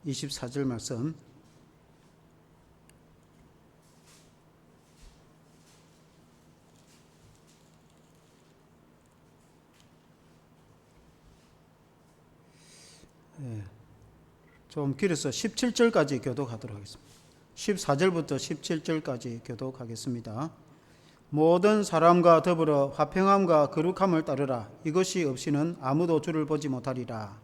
24절 말씀. 좀 길어서 17절까지 교독하도록 하겠습니다. 14절부터 17절까지 교독하겠습니다. 모든 사람과 더불어 화평함과 거룩함을 따르라. 이것이 없이는 아무도 주를 보지 못하리라.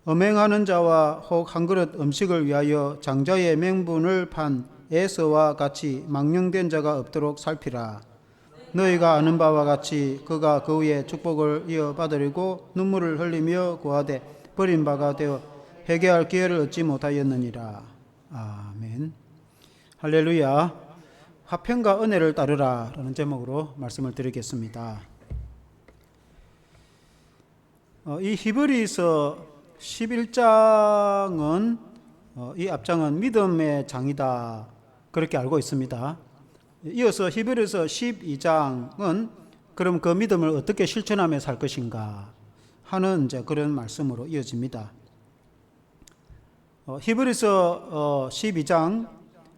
음행하는 자와 혹 한 그릇 음식을 위하여 장자의 명분을 판 에서와 같이 망령된 자가 없도록 살피라. 너희가 아는 바와 같이 그가 그 후에 축복을 이어받으려고 눈물을 흘리며 구하되 버림바가 되어 회개할 기회를 얻지 못하였느니라. 아멘. 할렐루야. 화평과 은혜를 따르라 라는 제목으로 말씀을 드리겠습니다. 이 히브리서 11장은 이 앞장은 믿음의 장이다 그렇게 알고 있습니다. 이어서 히브리서 12장은 그럼 그 믿음을 어떻게 실천하며 살 것인가 하는 이제 그런 말씀으로 이어집니다. 히브리서 12장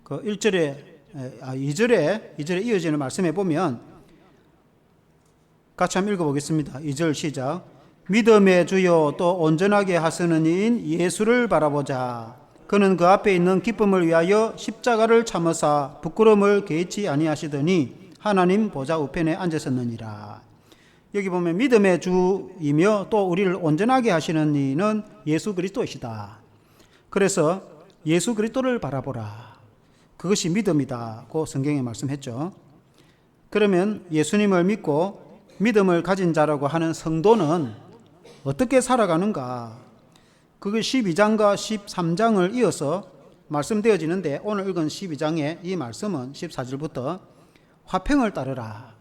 그 2절에 이어지는 말씀에 보면 같이 한번 읽어보겠습니다. 2절 시작. 믿음의 주요 또 온전하게 하시는 이인 예수를 바라보자. 그는 그 앞에 있는 기쁨을 위하여 십자가를 참으사 부끄러움을 개의치 아니하시더니 하나님 보좌 우편에 앉으셨느니라. 여기 보면 믿음의 주이며 또 우리를 온전하게 하시는 이는 예수 그리스도이시다. 그래서 예수 그리스도를 바라보라. 그것이 믿음이다고 성경에 말씀했죠. 그러면 예수님을 믿고 믿음을 가진 자라고 하는 성도는 어떻게 살아가는가? 그게 12장과 13장을 이어서 말씀되어지는데 오늘 읽은 12장의 이 말씀은 14절부터 화평을 따르라.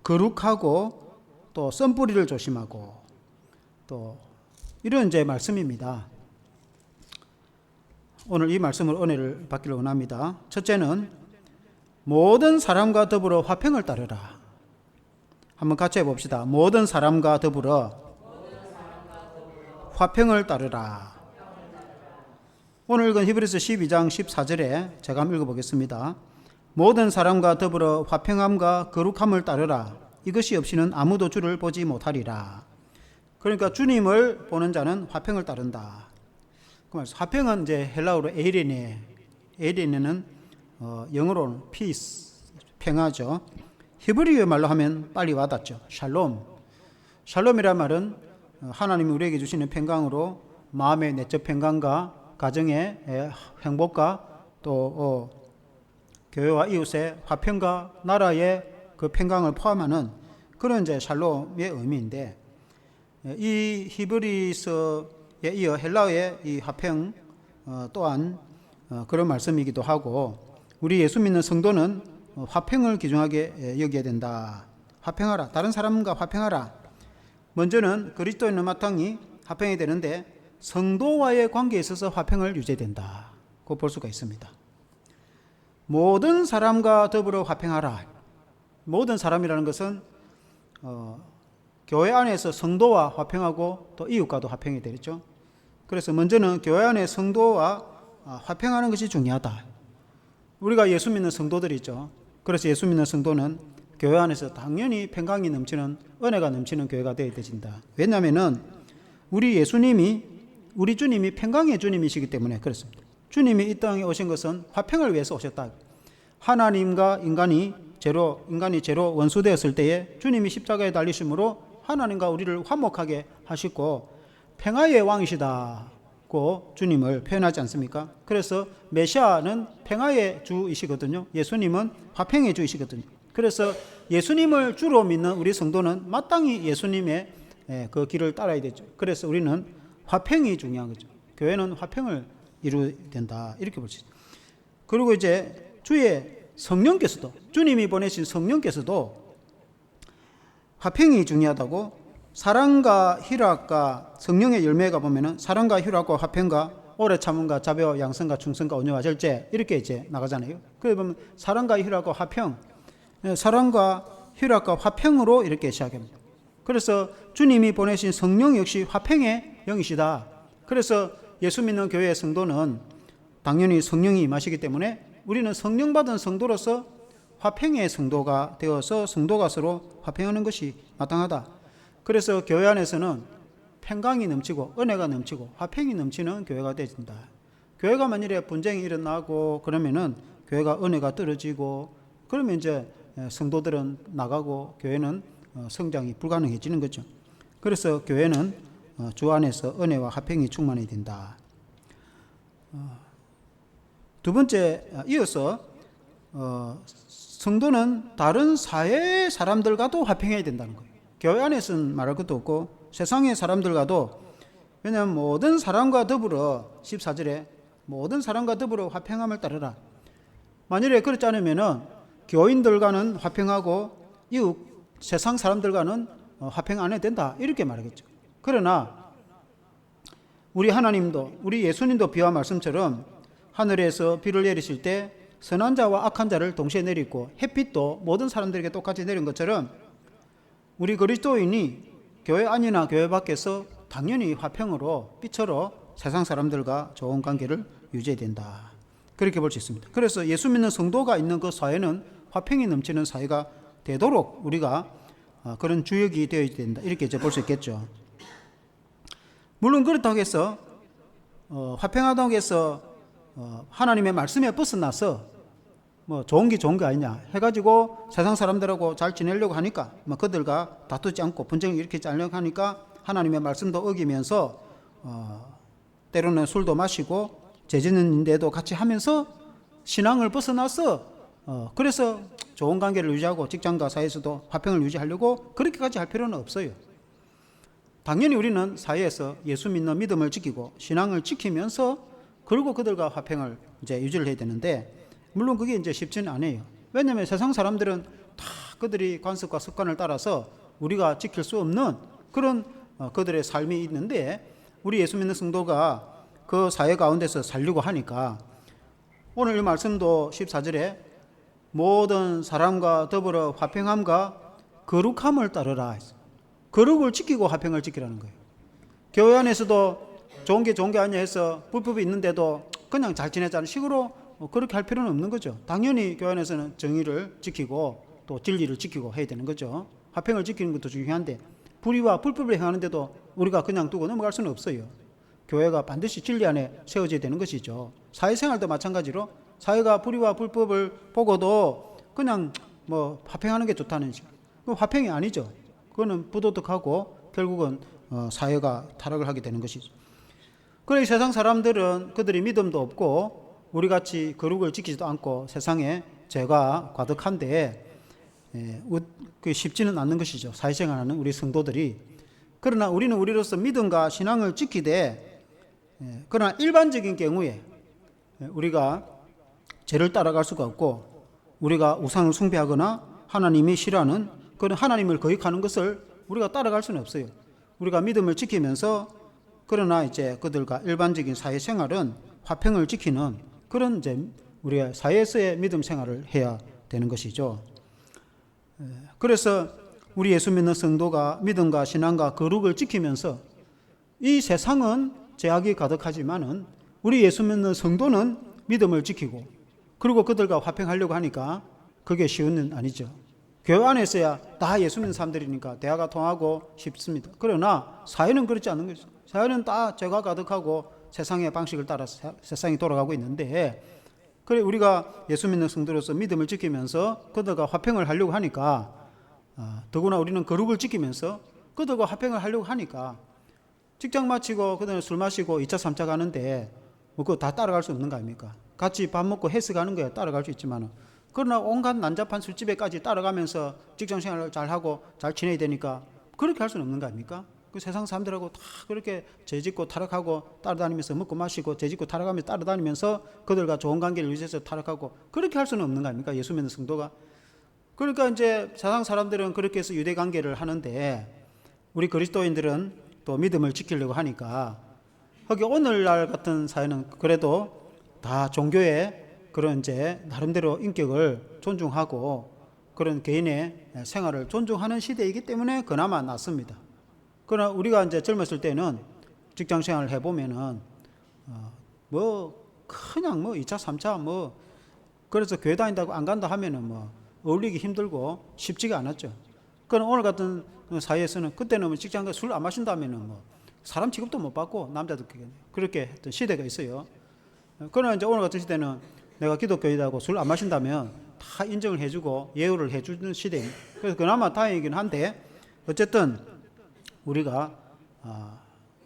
거룩하고 또 썸뿌리를 조심하고 또 이런 이제 말씀입니다. 오늘 이 말씀으로 은혜를 받기를 원합니다. 첫째는 모든 사람과 더불어 화평을 따르라. 한번 같이 해봅시다. 모든 사람과 더불어 화평을 따르라. 오늘 읽은 히브리서 12장 14절에 제가 한번 읽어보겠습니다. 모든 사람과 더불어 화평함과 거룩함을 따르라. 이것이 없이는 아무도 주를 보지 못하리라. 그러니까 주님을 보는 자는 화평을 따른다. 화평은 이제 헬라어로 에이레네는 영어로는 peace, 평화죠. 히브리어 말로 하면 빨리 와닿죠. 샬롬. 샬롬이란 말은 하나님이 우리에게 주시는 평강으로 마음의 내적 평강과 가정의 행복과 또 교회와 이웃의 화평과 나라의 그 평강을 포함하는 그런 이제 샬롬의 의미인데 이 히브리서에 이어 헬라어의 이 화평 또한 그런 말씀이기도 하고 우리 예수 믿는 성도는 화평을 귀중하게 여겨야 된다. 화평하라. 다른 사람과 화평하라. 먼저는 그리스도인의 마땅히 화평이 되는데 성도와의 관계에 있어서 화평을 유지해야 된다. 고 볼 수가 있습니다. 모든 사람과 더불어 화평하라. 모든 사람이라는 것은 교회 안에서 성도와 화평하고 또 이웃과도 화평이 되겠죠. 그래서 먼저는 교회 안에 성도와 화평하는 것이 중요하다. 우리가 예수 믿는 성도들이 있죠. 그래서 예수 믿는 성도는 교회 안에서 당연히 평강이 넘치는 은혜가 넘치는 교회가 되어야 되진다. 왜냐하면 우리 주님이 평강의 주님이시기 때문에 그렇습니다. 주님이 이 땅에 오신 것은 화평을 위해서 오셨다. 하나님과 인간이 죄로 원수되었을 때에 주님이 십자가에 달리심으로 하나님과 우리를 화목하게 하시고 평화의 왕이시다고 주님을 표현하지 않습니까? 그래서 메시아는 평화의 주이시거든요. 예수님은 화평의 주이시거든요. 그래서 예수님을 주로 믿는 우리 성도는 마땅히 예수님의 그 길을 따라야 되죠. 그래서 우리는 화평이 중요한 거죠. 교회는 화평을 이루어야 된다. 이렇게 볼 수 있습니다. 그리고 이제 주의 성령께서도 주님이 보내신 성령께서도 화평이 중요하다고 사랑과 희락과 성령의 열매가 보면은 사랑과 희락과 화평과 오래 참음과 자비와 양선과 충성과 온유와 절제 이렇게 이제 나가잖아요. 그래 보면 사랑과 희락과 화평, 사랑과 희락과 화평으로 이렇게 시작합니다. 그래서 주님이 보내신 성령 역시 화평의 영이시다. 그래서 예수 믿는 교회의 성도는 당연히 성령이 임하시기 때문에 우리는 성령 받은 성도로서 화평의 성도가 되어서 성도가 서로 화평하는 것이 마땅하다. 그래서 교회 안에서는 평강이 넘치고 은혜가 넘치고 화평이 넘치는 교회가 되어진다. 교회가 만일에 분쟁이 일어나고 그러면은 교회가 은혜가 떨어지고 그러면 이제 성도들은 나가고 교회는 성장이 불가능해지는 거죠. 그래서 교회는 주 안에서 은혜와 화평이 충만해야 된다. 두 번째, 이어서 성도는 다른 사회의 사람들과도 화평해야 된다는 거예요. 교회 안에서는 말할 것도 없고 세상의 사람들과도, 왜냐하면 모든 사람과 더불어 14절에 모든 사람과 더불어 화평함을 따르라. 만일에 그렇지 않으면은 교인들과는 화평하고 이웃 세상 사람들과는 화평 안 해도 된다 이렇게 말하겠죠. 그러나 우리 하나님도 우리 예수님도 비와 말씀처럼 하늘에서 비를 내리실 때 선한 자와 악한 자를 동시에 내리고 햇빛도 모든 사람들에게 똑같이 내린 것처럼 우리 그리스도인이 교회 안이나 교회 밖에서 당연히 화평으로 빛으로 세상 사람들과 좋은 관계를 유지해야 된다. 그렇게 볼 수 있습니다. 그래서 예수 믿는 성도가 있는 그 사회는 화평이 넘치는 사회가 되도록 우리가 그런 주역이 되어야 된다. 이렇게 이제 볼 수 있겠죠. 물론 그렇다고 해서 화평하다고 해서 하나님의 말씀에 벗어나서 뭐 좋은 게 아니냐 해가지고 세상 사람들하고 잘 지내려고 하니까 뭐 그들과 다투지 않고 분쟁을 일으키지 않으려고 하니까 하나님의 말씀도 어기면서 때로는 술도 마시고 죄짓는 데도 같이 하면서 신앙을 벗어나서 그래서 좋은 관계를 유지하고 직장과 사회에서도 화평을 유지하려고 그렇게까지 할 필요는 없어요. 당연히 우리는 사회에서 예수 믿는 믿음을 지키고 신앙을 지키면서 그리고 그들과 화평을 이제 유지를 해야 되는데 물론 그게 이제 쉽지는 않아요. 왜냐하면 세상 사람들은 다 그들이 관습과 습관을 따라서 우리가 지킬 수 없는 그런 그들의 삶이 있는데 우리 예수 믿는 성도가 그 사회 가운데서 살려고 하니까 오늘 이 말씀도 14절에 모든 사람과 더불어 화평함과 거룩함을 따르라. 거룩을 지키고 화평을 지키라는 거예요. 교회 안에서도 좋은 게 아니야 해서 불법이 있는데도 그냥 잘 지내자는 식으로 그렇게 할 필요는 없는 거죠. 당연히 교회 안에서는 정의를 지키고 또 진리를 지키고 해야 되는 거죠. 화평을 지키는 것도 중요한데 불의와 불법을 행하는데도 우리가 그냥 두고 넘어갈 수는 없어요. 교회가 반드시 진리 안에 세워져야 되는 것이죠. 사회생활도 마찬가지로 사회가 불의와 불법을 보고도 그냥 뭐 화평하는 게 좋다는 식. 그 화평이 아니죠. 그거는 부도덕하고 결국은 사회가 타락을 하게 되는 것이죠. 그래 세상 사람들은 그들이 믿음도 없고 우리같이 거룩을 지키지도 않고 세상에 죄가 가득한데 그 쉽지는 않는 것이죠. 사회생활하는 우리 성도들이. 그러나 우리는 우리로서 믿음과 신앙을 지키되 그러나 일반적인 경우에 우리가 죄를 따라갈 수가 없고 우리가 우상을 숭배하거나 하나님이 싫어하는 그런 하나님을 거역하는 것을 우리가 따라갈 수는 없어요. 우리가 믿음을 지키면서 그러나 이제 그들과 일반적인 사회생활은 화평을 지키는 그런 이제 우리가 사회에서의 믿음 생활을 해야 되는 것이죠. 그래서 우리 예수 믿는 성도가 믿음과 신앙과 거룩을 지키면서 이 세상은 죄악이 가득하지만은 우리 예수 믿는 성도는 믿음을 지키고 그리고 그들과 화평하려고 하니까 그게 쉬운 일 아니죠. 교회 안에서야 다 예수 믿는 사람들이니까 대화가 통하고 쉽습니다. 그러나 사회는 그렇지 않은 거죠. 사회는 다 죄가 가득하고 세상의 방식을 따라서 세상이 돌아가고 있는데 그래 우리가 예수 믿는 성도로서 믿음을 지키면서 그들과 화평을 하려고 하니까 더구나 우리는 거룩을 지키면서 그들과 화평을 하려고 하니까 직장 마치고 그들은 술 마시고 2차 3차 가는데 뭐 그거 다 따라갈 수 없는 거 아닙니까? 같이 밥 먹고 헬스 가는 거야 따라갈 수 있지만 그러나 온갖 난잡한 술집에까지 따라가면서 직장 생활을 잘하고 잘 지내야 되니까 그렇게 할 수는 없는 거 아닙니까? 그 세상 사람들하고 다 그렇게 죄짓고 타락하고 따라다니면서 먹고 마시고 죄짓고 타락하면서 따라다니면서 그들과 좋은 관계를 유지해서 타락하고 그렇게 할 수는 없는 거 아닙니까? 예수 믿는 성도가. 그러니까 이제 세상 사람들은 그렇게 해서 유대 관계를 하는데 우리 그리스도인들은 또 믿음을 지키려고 하니까 거기 오늘날 같은 사회는 그래도 다 종교의 그런 이제 나름대로 인격을 존중하고 그런 개인의 생활을 존중하는 시대이기 때문에 그나마 낫습니다. 그러나 우리가 이제 젊었을 때는 직장 생활을 해보면은 뭐 그냥 뭐 2차, 3차 뭐 그래서 교회 다닌다고 안 간다 하면은 뭐 어울리기 힘들고 쉽지가 않았죠. 그럼 오늘 같은 사회에서는 그때는 뭐 직장 가 술 안 마신다면은 뭐 사람 취급도 못 받고 남자들 그렇게 했던 시대가 있어요. 그러나 이제 오늘 같은 시대는 내가 기독교이다고 술 안 마신다면 다 인정을 해주고 예우를 해주는 시대입니다. 그래서 그나마 다행이긴 한데 어쨌든 우리가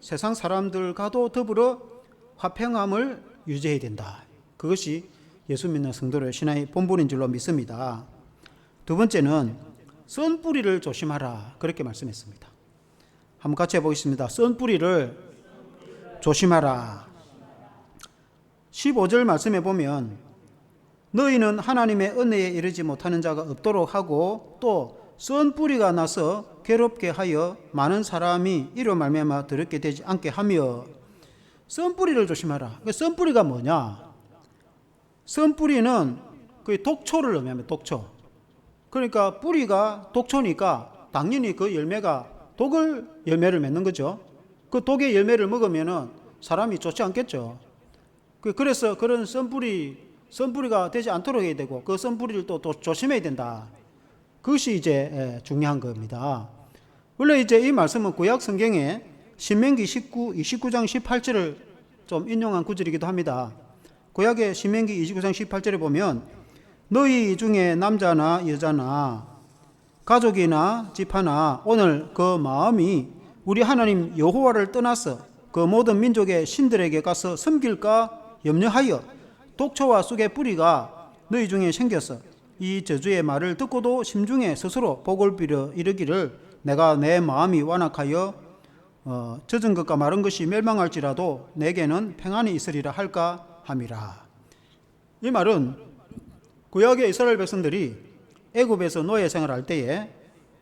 세상 사람들과도 더불어 화평함을 유지해야 된다. 그것이 예수 믿는 성도의 신앙의 본분인 줄로 믿습니다. 두 번째는 썬 뿌리를 조심하라 그렇게 말씀했습니다. 한번 같이 해보겠습니다. 썬 뿌리를 조심하라. 15절 말씀해 보면 너희는 하나님의 은혜에 이르지 못하는 자가 없도록 하고 또 썬 뿌리가 나서 괴롭게 하여 많은 사람이 이로 말미암아 더럽게 되지 않게 하며 썬 뿌리를 조심하라. 썬 뿌리가 뭐냐? 썬 뿌리는 그 독초를 의미합니다. 독초. 그러니까 뿌리가 독초니까 당연히 그 열매가 독을 열매를 맺는 거죠. 그 독의 열매를 먹으면은 사람이 좋지 않겠죠. 그래서 그런 썬뿌리가 되지 않도록 해야 되고 그 썬뿌리를 또 조심해야 된다. 그것이 이제 중요한 겁니다. 원래 이제 이 말씀은 구약 성경에 신명기 29장 18절을 좀 인용한 구절이기도 합니다. 구약의 신명기 29장 18절에 보면 너희 중에 남자나 여자나 가족이나 집하나 오늘 그 마음이 우리 하나님 여호와를 떠나서 그 모든 민족의 신들에게 가서 섬길까 염려하여 독초와 쑥의 뿌리가 너희 중에 생겨서 이 저주의 말을 듣고도 심중에 스스로 복을 빌어 이르기를 내가 내 마음이 완악하여 젖은 것과 마른 것이 멸망할지라도 내게는 평안이 있으리라 할까 함이라. 이 말은 구약의 이스라엘 백성들이 애굽에서 노예 생활할 때에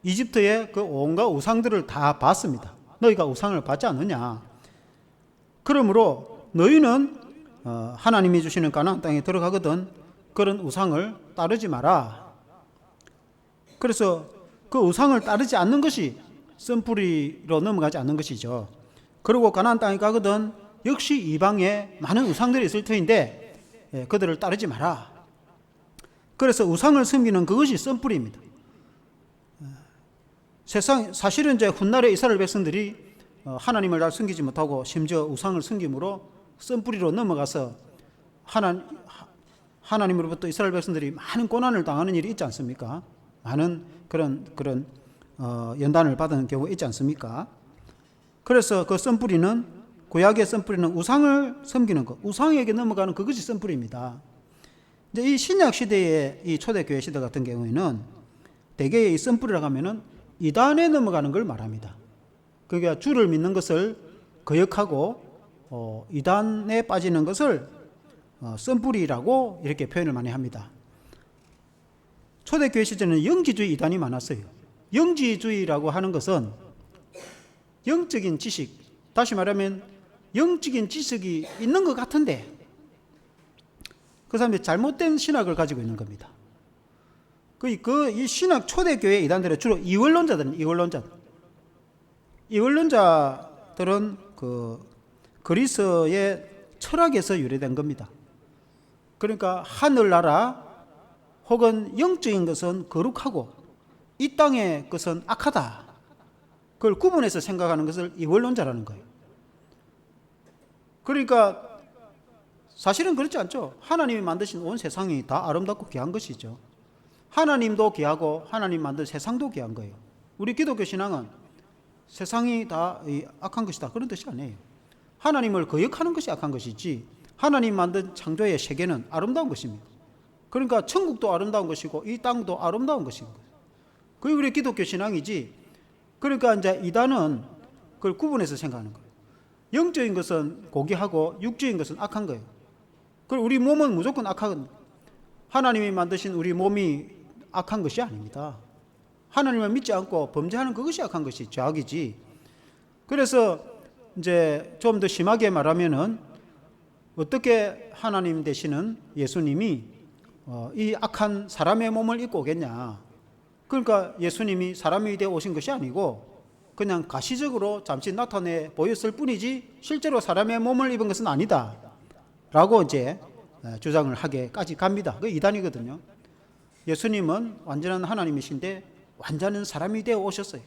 이집트의 그 온갖 우상들을 다 봤습니다. 너희가 우상을 받지 않느냐? 그러므로 너희는 하나님이 주시는 가나안 땅에 들어가거든 그런 우상을 따르지 마라. 그래서 그 우상을 따르지 않는 것이 썬뿌리로 넘어가지 않는 것이죠. 그리고 가나안 땅에 가거든 역시 이방에 많은 우상들이 있을 터인데 그들을 따르지 마라. 그래서 우상을 섬기는 그것이 썬뿌리입니다. 사실은 이제 훗날에 이스라엘 백성들이 하나님을 잘 섬기지 못하고 심지어 우상을 섬김으로 썬뿌리로 넘어가서 하나님으로부터 이스라엘 백성들이 많은 고난을 당하는 일이 있지 않습니까? 많은 그런 연단을 받은 경우가 있지 않습니까? 그래서 그 썬뿌리는 구약의 썬뿌리는 우상을 섬기는 것, 우상에게 넘어가는 그것이 썬뿌리입니다. 이제 이 신약 시대의 이 초대교회 시대 같은 경우에는 대개의 이 썬뿌리라고 하면은 이단에 넘어가는 걸 말합니다. 그러니까 주를 믿는 것을 거역하고 이단에 빠지는 것을 썬뿌리라고 이렇게 표현을 많이 합니다. 초대교회 시대는 영지주의 이단이 많았어요. 영지주의라고 하는 것은 영적인 지식, 다시 말하면 영적인 지식이 있는 것 같은데 그 사람이 잘못된 신학을 가지고 있는 겁니다. 이 신학 초대교회 이단들은 주로 이원론자들은 그 그리스의 철학에서 유래된 겁니다. 그러니까 하늘나라 혹은 영적인 것은 거룩하고 이 땅의 것은 악하다. 그걸 구분해서 생각하는 것을 이원론자라는 거예요. 그러니까 사실은 그렇지 않죠. 하나님이 만드신 온 세상이 다 아름답고 귀한 것이죠. 하나님도 귀하고 하나님 만든 세상도 귀한 거예요. 우리 기독교 신앙은 세상이 다 악한 것이다 그런 뜻이 아니에요. 하나님을 거역하는 것이 악한 것이지 하나님 만든 창조의 세계는 아름다운 것입니다. 그러니까 천국도 아름다운 것이고 이 땅도 아름다운 것인 거예요. 그게 우리 기독교 신앙이지. 그러니까 이제 이단은 그걸 구분해서 생각하는 거예요. 영적인 것은 고귀하고 육적인 것은 악한 거예요. 그리고 우리 몸은 무조건 악한, 하나님이 만드신 우리 몸이 악한 것이 아닙니다. 하나님을 믿지 않고 범죄하는 그것이 악한 것이 죄악이지. 그래서 이제 좀 더 심하게 말하면은 어떻게 하나님 되시는 예수님이 이 악한 사람의 몸을 입고 오겠냐. 그러니까 예수님이 사람이 되어 오신 것이 아니고 그냥 가시적으로 잠시 나타내 보였을 뿐이지 실제로 사람의 몸을 입은 것은 아니다 라고 이제 주장을 하게까지 갑니다. 그 이단이거든요. 예수님은 완전한 하나님이신데 완전한 사람이 되어 오셨어요.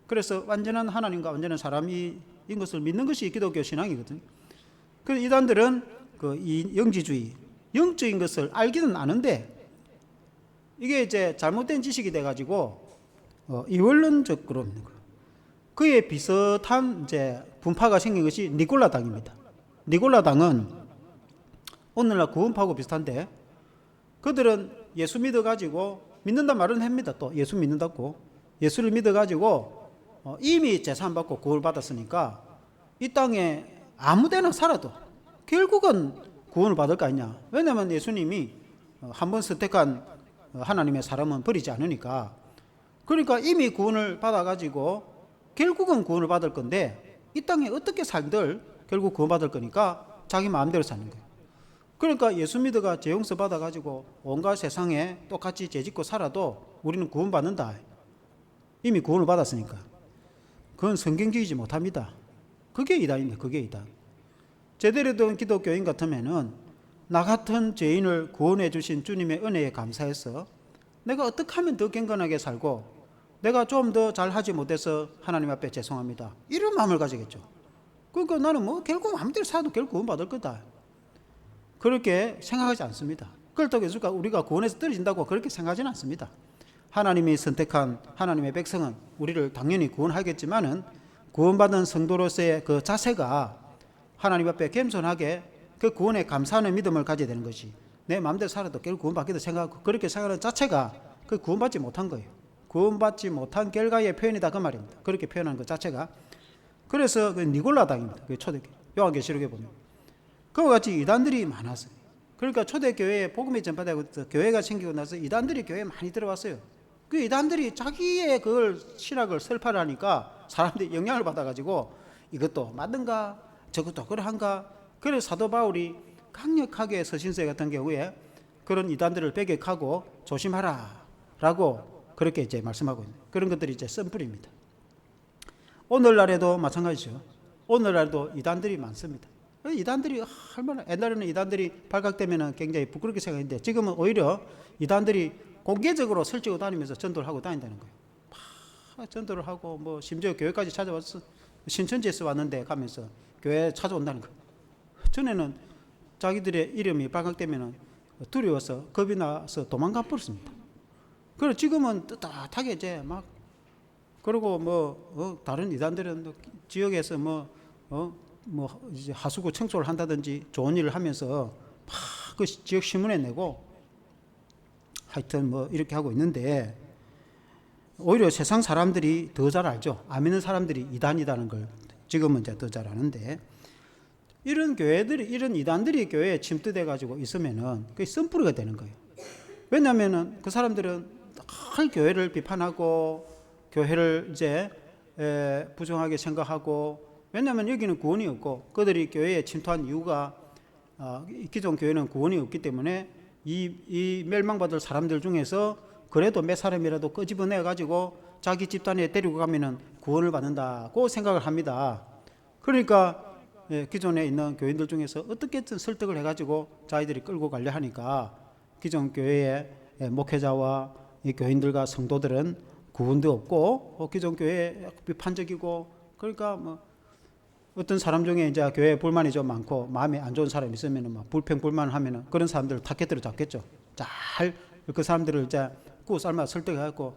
그래서 완전한 하나님과 완전한 사람인 것을 믿는 것이 기독교 신앙이거든요. 그래서 이단들은 이 영지주의, 영적인 것을 알기는 아는데 이게 이제 잘못된 지식이 돼가지고 이원론적으로 있는 거예요. 그에 비슷한 이제 분파가 생긴 것이 니골라당입니다. 니골라당은 오늘날 구원파하고 비슷한데 그들은 예수 믿어가지고 믿는다 말은 합니다. 또 예수 믿는다고 예수를 믿어가지고 이미 제사함받고 구원을 받았으니까 이 땅에 아무데나 살아도 결국은 구원을 받을 거 아니냐. 왜냐하면 예수님이 한번 선택한 하나님의 사람은 버리지 않으니까. 그러니까 이미 구원을 받아가지고 결국은 구원을 받을 건데 이 땅에 어떻게 살들 결국 구원받을 거니까 자기 마음대로 사는 거예요. 그러니까 예수 믿어가 죄 용서 받아가지고 온갖 세상에 똑같이 죄 짓고 살아도 우리는 구원받는다. 이미 구원을 받았으니까. 그건 성경적이지 못합니다. 그게 이단입니다. 그게 이단. 제대로 된 기독교인 같으면은 나 같은 죄인을 구원해 주신 주님의 은혜에 감사해서 내가 어떻게 하면 더 경건하게 살고 내가 좀 더 잘하지 못해서 하나님 앞에 죄송합니다. 이런 마음을 가지겠죠. 그러니까 나는 뭐 결국 마음대로 살아도 결국 구원받을 거다. 그렇게 생각하지 않습니다. 그렇다고 해서 우리가 구원에서 떨어진다고 그렇게 생각하지는 않습니다. 하나님이 선택한 하나님의 백성은 우리를 당연히 구원하겠지만은 구원받은 성도로서의 그 자세가 하나님 앞에 겸손하게 그 구원에 감사하는 믿음을 가져야 되는 것이 내 마음대로 살아도 결국 구원받기도 생각하고 그렇게 생각하는 자체가 그 구원받지 못한 거예요. 구원받지 못한 결과의 표현이다 그 말입니다. 그렇게 표현하는 것 자체가. 그래서 그 니골라당입니다. 그 초대교회 요한계시록에 보면 그와 같이 이단들이 많았어요. 그러니까 초대교회에 복음이 전파되고 교회가 생기고 나서 이단들이 교회에 많이 들어왔어요. 그 이단들이 자기의 그걸 신학을 설파하니까 사람들이 영향을 받아가지고 이것도 맞는가 저것도 그러한가. 그래서 사도 바울이 강력하게 서신서에 같은 경우에 그런 이단들을 배격하고 조심하라 라고 그렇게 이제 말씀하고 있는 그런 것들이 이제 썸플입니다. 오늘날에도 마찬가지죠. 오늘날도 이단들이 많습니다. 이단들이 얼마나 옛날에는 이단들이 발각되면 굉장히 부끄럽게 생각했는데 지금은 오히려 이단들이 공개적으로 설치고 다니면서 전도를 하고 다닌다는 거예요. 전도를 하고 뭐 심지어 교회까지 찾아와서 신천지에서 왔는데 가면서 교회 찾아온다는 거예요. 전에는 자기들의 이름이 발각되면 두려워서 겁이 나서 도망가 버렸습니다. 그리고 지금은 떳떳하게 이제 막 그리고 뭐 다른 이단들은 지역에서 뭐 이제 하수구 청소를 한다든지 좋은 일을 하면서 막 그 지역 신문에 내고 하여튼 뭐 이렇게 하고 있는데 오히려 세상 사람들이 더 잘 알죠. 안 믿는 사람들이 이단이라는 걸 지금은 이제 더 잘 아는데 이런 교회들이 이런 이단들이 교회에 침투돼 가지고 있으면은 그게 썸뿌리가 되는 거예요. 왜냐하면은 그 사람들은 늘 교회를 비판하고 교회를 이제 부정하게 생각하고 왜냐하면 여기는 구원이 없고 그들이 교회에 침투한 이유가 기존 교회는 구원이 없기 때문에 이 멸망받을 사람들 중에서 그래도 몇 사람이라도 끄집어내 가지고 자기 집단에 데리고 가면은 구원을 받는다고 생각을 합니다. 그러니까 기존에 있는 교인들 중에서 어떻게든 설득을 해가지고 자기들이 끌고 가려 하니까 기존 교회의 목회자와 이 교인들과 성도들은 구원도 없고 기존 교회에 비판적이고 그러니까 뭐 어떤 사람 중에 이제 교회에 불만이 좀 많고 마음에 안 좋은 사람이 있으면은 막 불평불만을 하면은 그런 사람들을 타겟으로 잡겠죠. 잘 그 사람들을 이제 꾸 삶아 설득해갖고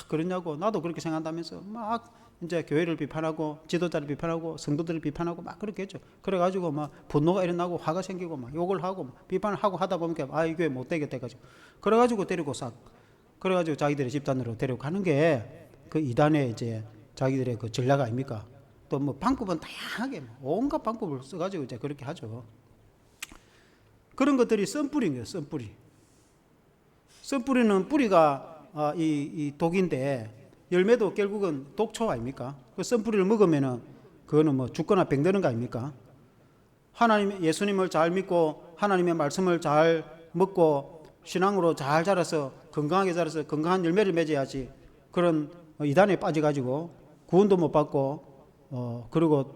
그러냐고 나도 그렇게 생각한다면서 막 이제 교회를 비판하고 지도자를 비판하고 성도들을 비판하고 막 그렇게 했죠. 그래가지고 막 분노가 일어나고 화가 생기고 막 욕을 하고 비판을 하고 하다 보니까 이 교회 못 되겠다 해가지고 그래가지고 데리고 그래가지고 자기들의 집단으로 데려가는 게 그 이단의 이제 자기들의 그 전략 아닙니까? 또 뭐 방법은 다양하게 온갖 방법을 써가지고 이제 그렇게 하죠. 그런 것들이 썬뿌리인 거예요. 썬뿌리. 썬뿌리는 뿌리가 이 독인데 열매도 결국은 독초 아닙니까? 그 썬뿌리를 먹으면은 그거는 뭐 죽거나 병드는 거 아닙니까? 하나님, 예수님을 잘 믿고 하나님의 말씀을 잘 먹고 신앙으로 잘 자라서 건강하게 자라서 건강한 열매를 맺어야지 그런 이단에 빠져가지고 구원도 못 받고 그리고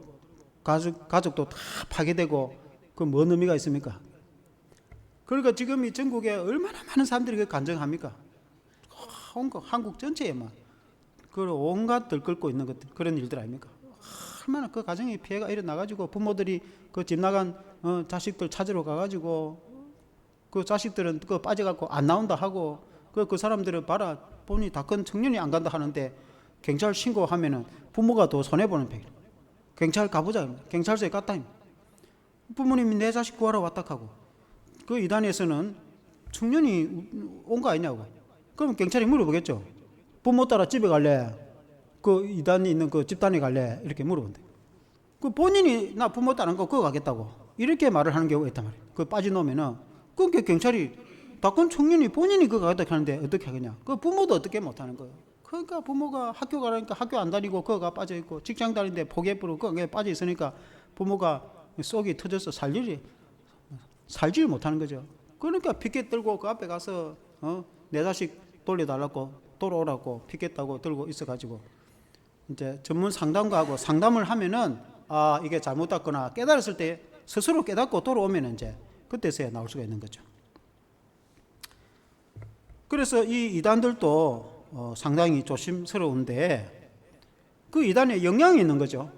가족도 다 파괴되고 그 뭔 의미가 있습니까? 그러니까 지금 이 전국에 얼마나 많은 사람들이 그 간증합니까? 한국 전체에만 그 온갖 들끓고 있는 것들 그런 일들 아닙니까? 얼마나 그 가정에 피해가 일어나가지고 부모들이 그 집 나간 자식들 찾으러 가가지고 그 자식들은 그 빠져갖고 안 나온다 하고 그 사람들은 봐라 본인이 다 큰 청년이 안 간다 하는데 경찰 신고하면은 부모가 더 손해보는 팩. 경찰 가보자. 경찰서에 갔다. 부모님이 내 자식 구하러 왔다 하고 그 이단에서는 청년이 온 거 아니냐고. 그럼 경찰이 물어보겠죠. 부모 따라 집에 갈래? 그 이단이 있는 그 집단에 갈래? 이렇게 물어본대. 그 본인이 나 부모 따른 거 그거 가겠다고 이렇게 말을 하는 경우가 있단 말이에요. 그 빠져놓으면은 그러니까 경찰이 다큰 청년이 본인이 그거 가겠다 하는데 어떻게 하겠냐? 그 부모도 어떻게 못하는 거예요. 그러니까 부모가 학교 가라니까 학교 안 다니고 그거가 빠져 있고 직장 다니는데 포기해버리고 그거에 빠져 있으니까 부모가 속이 터져서 살지를 못하는 거죠. 그러니까 피켓 들고 그 앞에 가서 내 자식 돌려달라고 돌아오라고 피켓 따고 들고 있어가지고 이제 전문 상담가하고 상담을 하면은 아 이게 잘못됐구나 깨달았을 때 스스로 깨닫고 돌아오면 이제 그때서야 나올 수가 있는 거죠. 그래서 이 이단들도 상당히 조심스러운데 그 이단에 영향이 있는 거죠.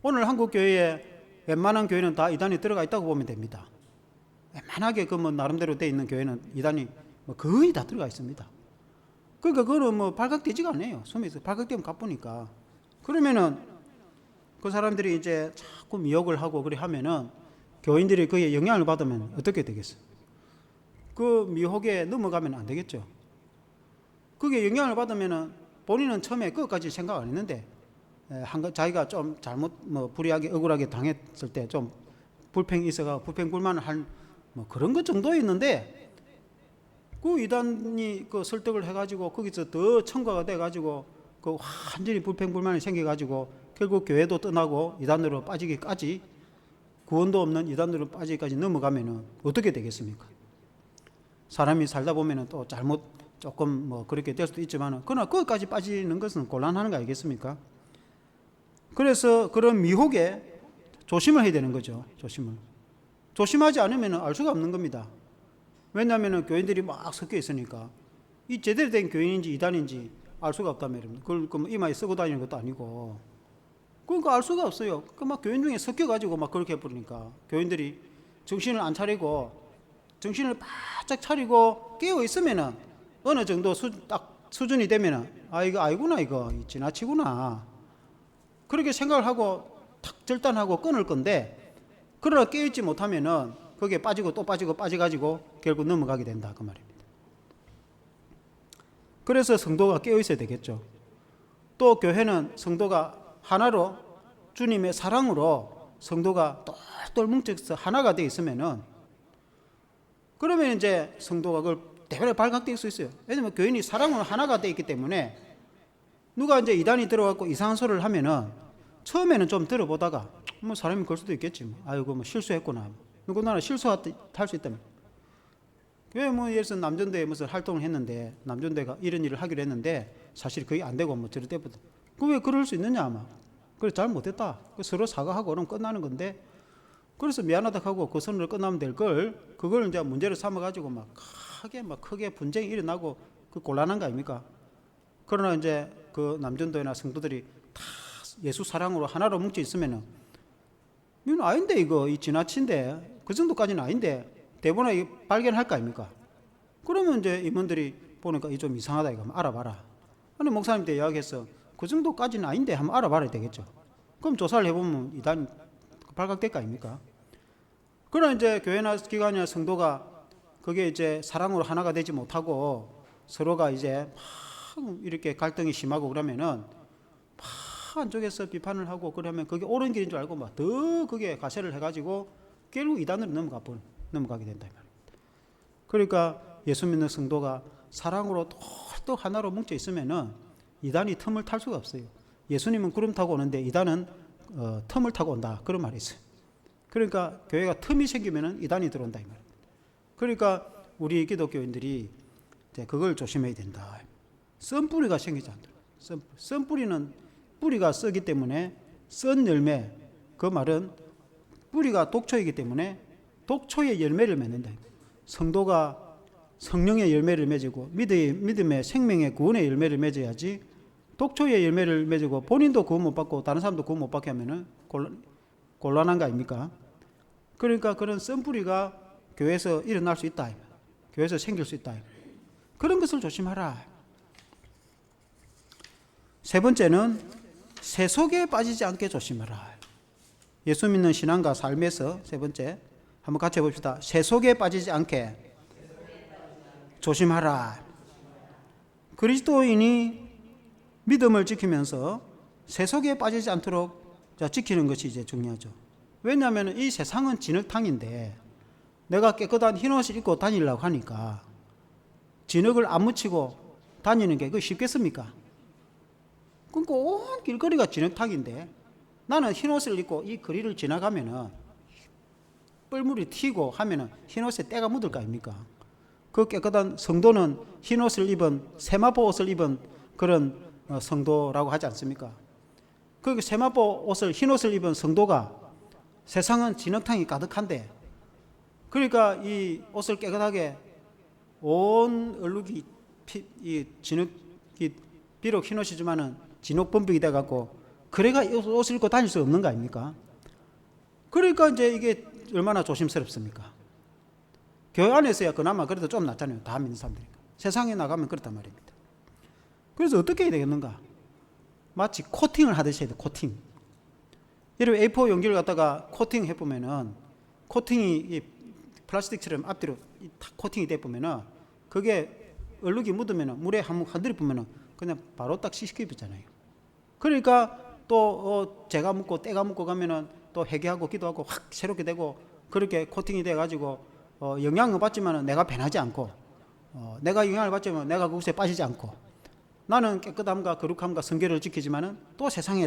오늘 한국 교회에 웬만한 교회는 다 이단이 들어가 있다고 보면 됩니다. 웬만하게 그 뭐 나름대로 돼 있는 교회는 이단이 뭐 거의 다 들어가 있습니다. 그러니까 그거는 뭐 발각되지가 않아요. 숨에서 발각되면 가쁘니까. 그러면은 그 사람들이 이제 자꾸 미혹을 하고 그래 하면은 교인들이 그에 영향을 받으면 어떻게 되겠어요? 그 미혹에 넘어가면 안 되겠죠. 그게 영향을 받으면은 본인은 처음에 그것까지 생각 안 했는데 자기가 좀 잘못 불이하게 억울하게 당했을 때 좀 불평이 있어가 불평불만을 할 뭐 그런 것 정도 있는데 그 이단이 그 설득을 해가지고 거기서 더 첨가가 돼가지고 그 완전히 불평불만이 생겨가지고 결국 교회도 떠나고 이단으로 빠지기까지 구원도 없는 이단으로 빠지기까지 넘어가면은 어떻게 되겠습니까? 사람이 살다 보면은 또 잘못 조금 뭐 그렇게 될 수도 있지만은 그러나 거기까지 빠지는 것은 곤란한 거 아니겠습니까? 그래서 그런 미혹에 조심을 해야 되는 거죠. 조심하지 않으면 알 수가 없는 겁니다. 왜냐하면 교인들이 막 섞여 있으니까 이 제대로 된 교인인지 이단인지 알 수가 없단 말입니다. 그걸 이마에 쓰고 다니는 것도 아니고 그러니까 알 수가 없어요. 그 막 교인 중에 섞여가지고 막 그렇게 해버리니까 교인들이 정신을 안 차리고 정신을 바짝 차리고 깨어 있으면은 어느 정도 딱 수준이 되면은 이거 아니구나 이거 지나치구나 그렇게 생각을 하고 탁 절단하고 끊을 건데 그러나 깨어있지 못하면은 거기에 빠지고 또 빠져가지고 결국 넘어가게 된다 그 말입니다. 그래서 성도가 깨어있어야 되겠죠. 또 교회는 성도가 하나로 주님의 사랑으로 성도가 똘똘 뭉쳐서 하나가 되어 있으면은 그러면 이제 성도가 그걸 대단히 발각될 수 있어요. 왜냐면 교인이 사랑으로 하나가 되어 있기 때문에 누가 이제 이단이 들어가고 이상한 소리를 하면은 처음에는 좀 들어보다가 뭐 사람이 그럴 수도 있겠지. 아이고 뭐 실수했구나. 누구나 실수할 수 있다면. 왜 뭐 예를 들어서 남전대에 무슨 활동을 했는데 남전대가 이런 일을 하기로 했는데 사실 그게 안 되고 뭐 저럴 때부터 그 왜 그럴 수 있느냐 아마. 그래 잘못했다. 서로 사과하고 그럼 끝나는 건데 그래서 미안하다 하고 그 선으로 끝나면 될 걸 그걸 이제 문제를 삼아가지고 막 크게 분쟁이 일어나고 그 곤란한 거 아닙니까? 그러나 이제 그 남전도나 성도들이 다 예수 사랑으로 하나로 뭉쳐 있으면은 이건 아닌데 이거 지나친데 그 정도까지는 아닌데 대본에 발견할 거 아닙니까? 그러면 이제 임원들이 보니까 이 좀 이상하다 이거 한번 알아봐라. 아니 목사님한테 이야기해서 그 정도까지는 아닌데 한번 알아봐야 되겠죠. 그럼 조사를 해보면 이단 발각될 거 아닙니까? 그러나 이제 교회나 기관이나 성도가 그게 이제 사랑으로 하나가 되지 못하고 서로가 이제 막 이렇게 갈등이 심하고 그러면은 막 한쪽에서 비판을 하고 그러면 그게 옳은 길인 줄 알고 막 더 그게 가세를 해가지고 결국 이단으로 넘어가게 된다. 그러니까 예수 믿는 성도가 사랑으로 또 하나로 뭉쳐 있으면은 이단이 틈을 탈 수가 없어요. 예수님은 구름 타고 오는데 이단은 틈을 타고 온다. 그런 말이 있어요. 그러니까 교회가 틈이 생기면 이단이 들어온다 이 말입니다. 그러니까 우리 기독교인들이 이제 그걸 조심해야 된다. 썬뿌리가 생기지 않도록. 썬뿌리는 뿌리가 썩기 때문에 썬 열매, 그 말은 뿌리가 독초이기 때문에 독초의 열매를 맺는다. 성도가 성령의 열매를 맺고 믿음의 생명의 구원의 열매를 맺어야지 독초의 열매를 맺고 본인도 구원 못 받고 다른 사람도 구원 못 받게 하면은 곤란한 거 아닙니까? 그러니까 그런 썬뿌리가 교회에서 일어날 수 있다. 교회에서 생길 수 있다. 그런 것을 조심하라. 세 번째는 세속에 빠지지 않게 조심하라. 예수 믿는 신앙과 삶에서 세 번째 한번 같이 해봅시다. 세속에 빠지지 않게 조심하라. 그리스도인이 믿음을 지키면서 세속에 빠지지 않도록 지키는 것이 이제 중요하죠. 왜냐하면 이 세상은 진흙탕인데 내가 깨끗한 흰옷을 입고 다니려고 하니까 진흙을 안 묻히고 다니는 게 그거 쉽겠습니까? 그러니까 온 길거리가 진흙탕인데 나는 흰옷을 입고 이 거리를 지나가면은 뻘물이 튀고 하면은 흰옷에 때가 묻을 거 아닙니까? 그 깨끗한 성도는 흰옷을 입은 세마포 옷을 입은 그런 성도라고 하지 않습니까? 그 세마포 옷을 흰옷을 입은 성도가 세상은 진흙탕이 가득한데 그러니까 이 옷을 깨끗하게 온 얼룩이 이 진흙이 비록 흰옷이지만은 진흙범벅이 돼갖고 그래가 옷을 입고 다닐 수 없는 거 아닙니까? 그러니까 이제 이게 얼마나 조심스럽습니까? 교회 안에서야 그나마 그래도 좀 낫잖아요. 다 믿는 사람들이니까. 세상에 나가면 그렇단 말입니다. 그래서 어떻게 해야 되겠는가? 마치 코팅을 하듯이 해야 돼. 코팅. 예를 들어 A4 용기를 갖다가 코팅 해보면은 코팅이 이 플라스틱처럼 앞뒤로 코팅이 돼보면은 그게 얼룩이 묻으면은 물에 한번 건드려보면은 그냥 바로 딱 씻겨지잖아요. 그러니까 또 제가 묻고 때가 묻고 가면은 또 회개하고 기도하고 확 새롭게 되고 그렇게 코팅이 돼가지고 영향을 받지만은 내가 변하지 않고 내가 영향을 받지만 내가 그것에 빠지지 않고 나는 깨끗함과 거룩함과 성결을 지키지만은 또 세상에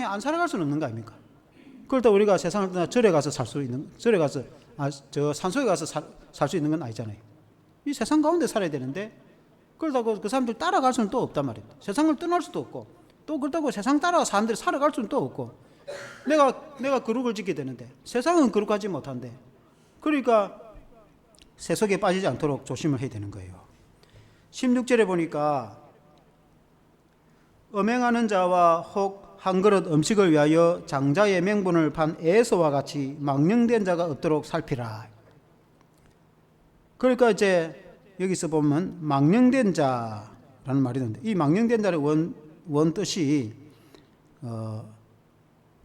안 살아갈 수는 없는 거 아닙니까? 그렇다 우리가 세상을 떠나 절에 가서 살 수 있는 저 산소에 가서 살 수 있는 건 아니잖아요. 이 세상 가운데 살아야 되는데 그렇다고 그 사람들 따라갈 수는 또 없단 말입니다. 세상을 떠날 수도 없고 또 그렇다고 세상 따라 사람들이 살아갈 수는 또 없고 내가 거룩을 지켜야 되는데 세상은 거룩하지 못한데 그러니까 세속에 빠지지 않도록 조심을 해야 되는 거예요. 16절에 보니까 음행하는 자와 혹 한 그릇 음식을 위하여 장자의 명분을 판 에서와 같이 망령된 자가 없도록 살피라. 그러니까 이제 여기서 보면 망령된 자라는 말이 있는데 이 망령된 자의 원 뜻이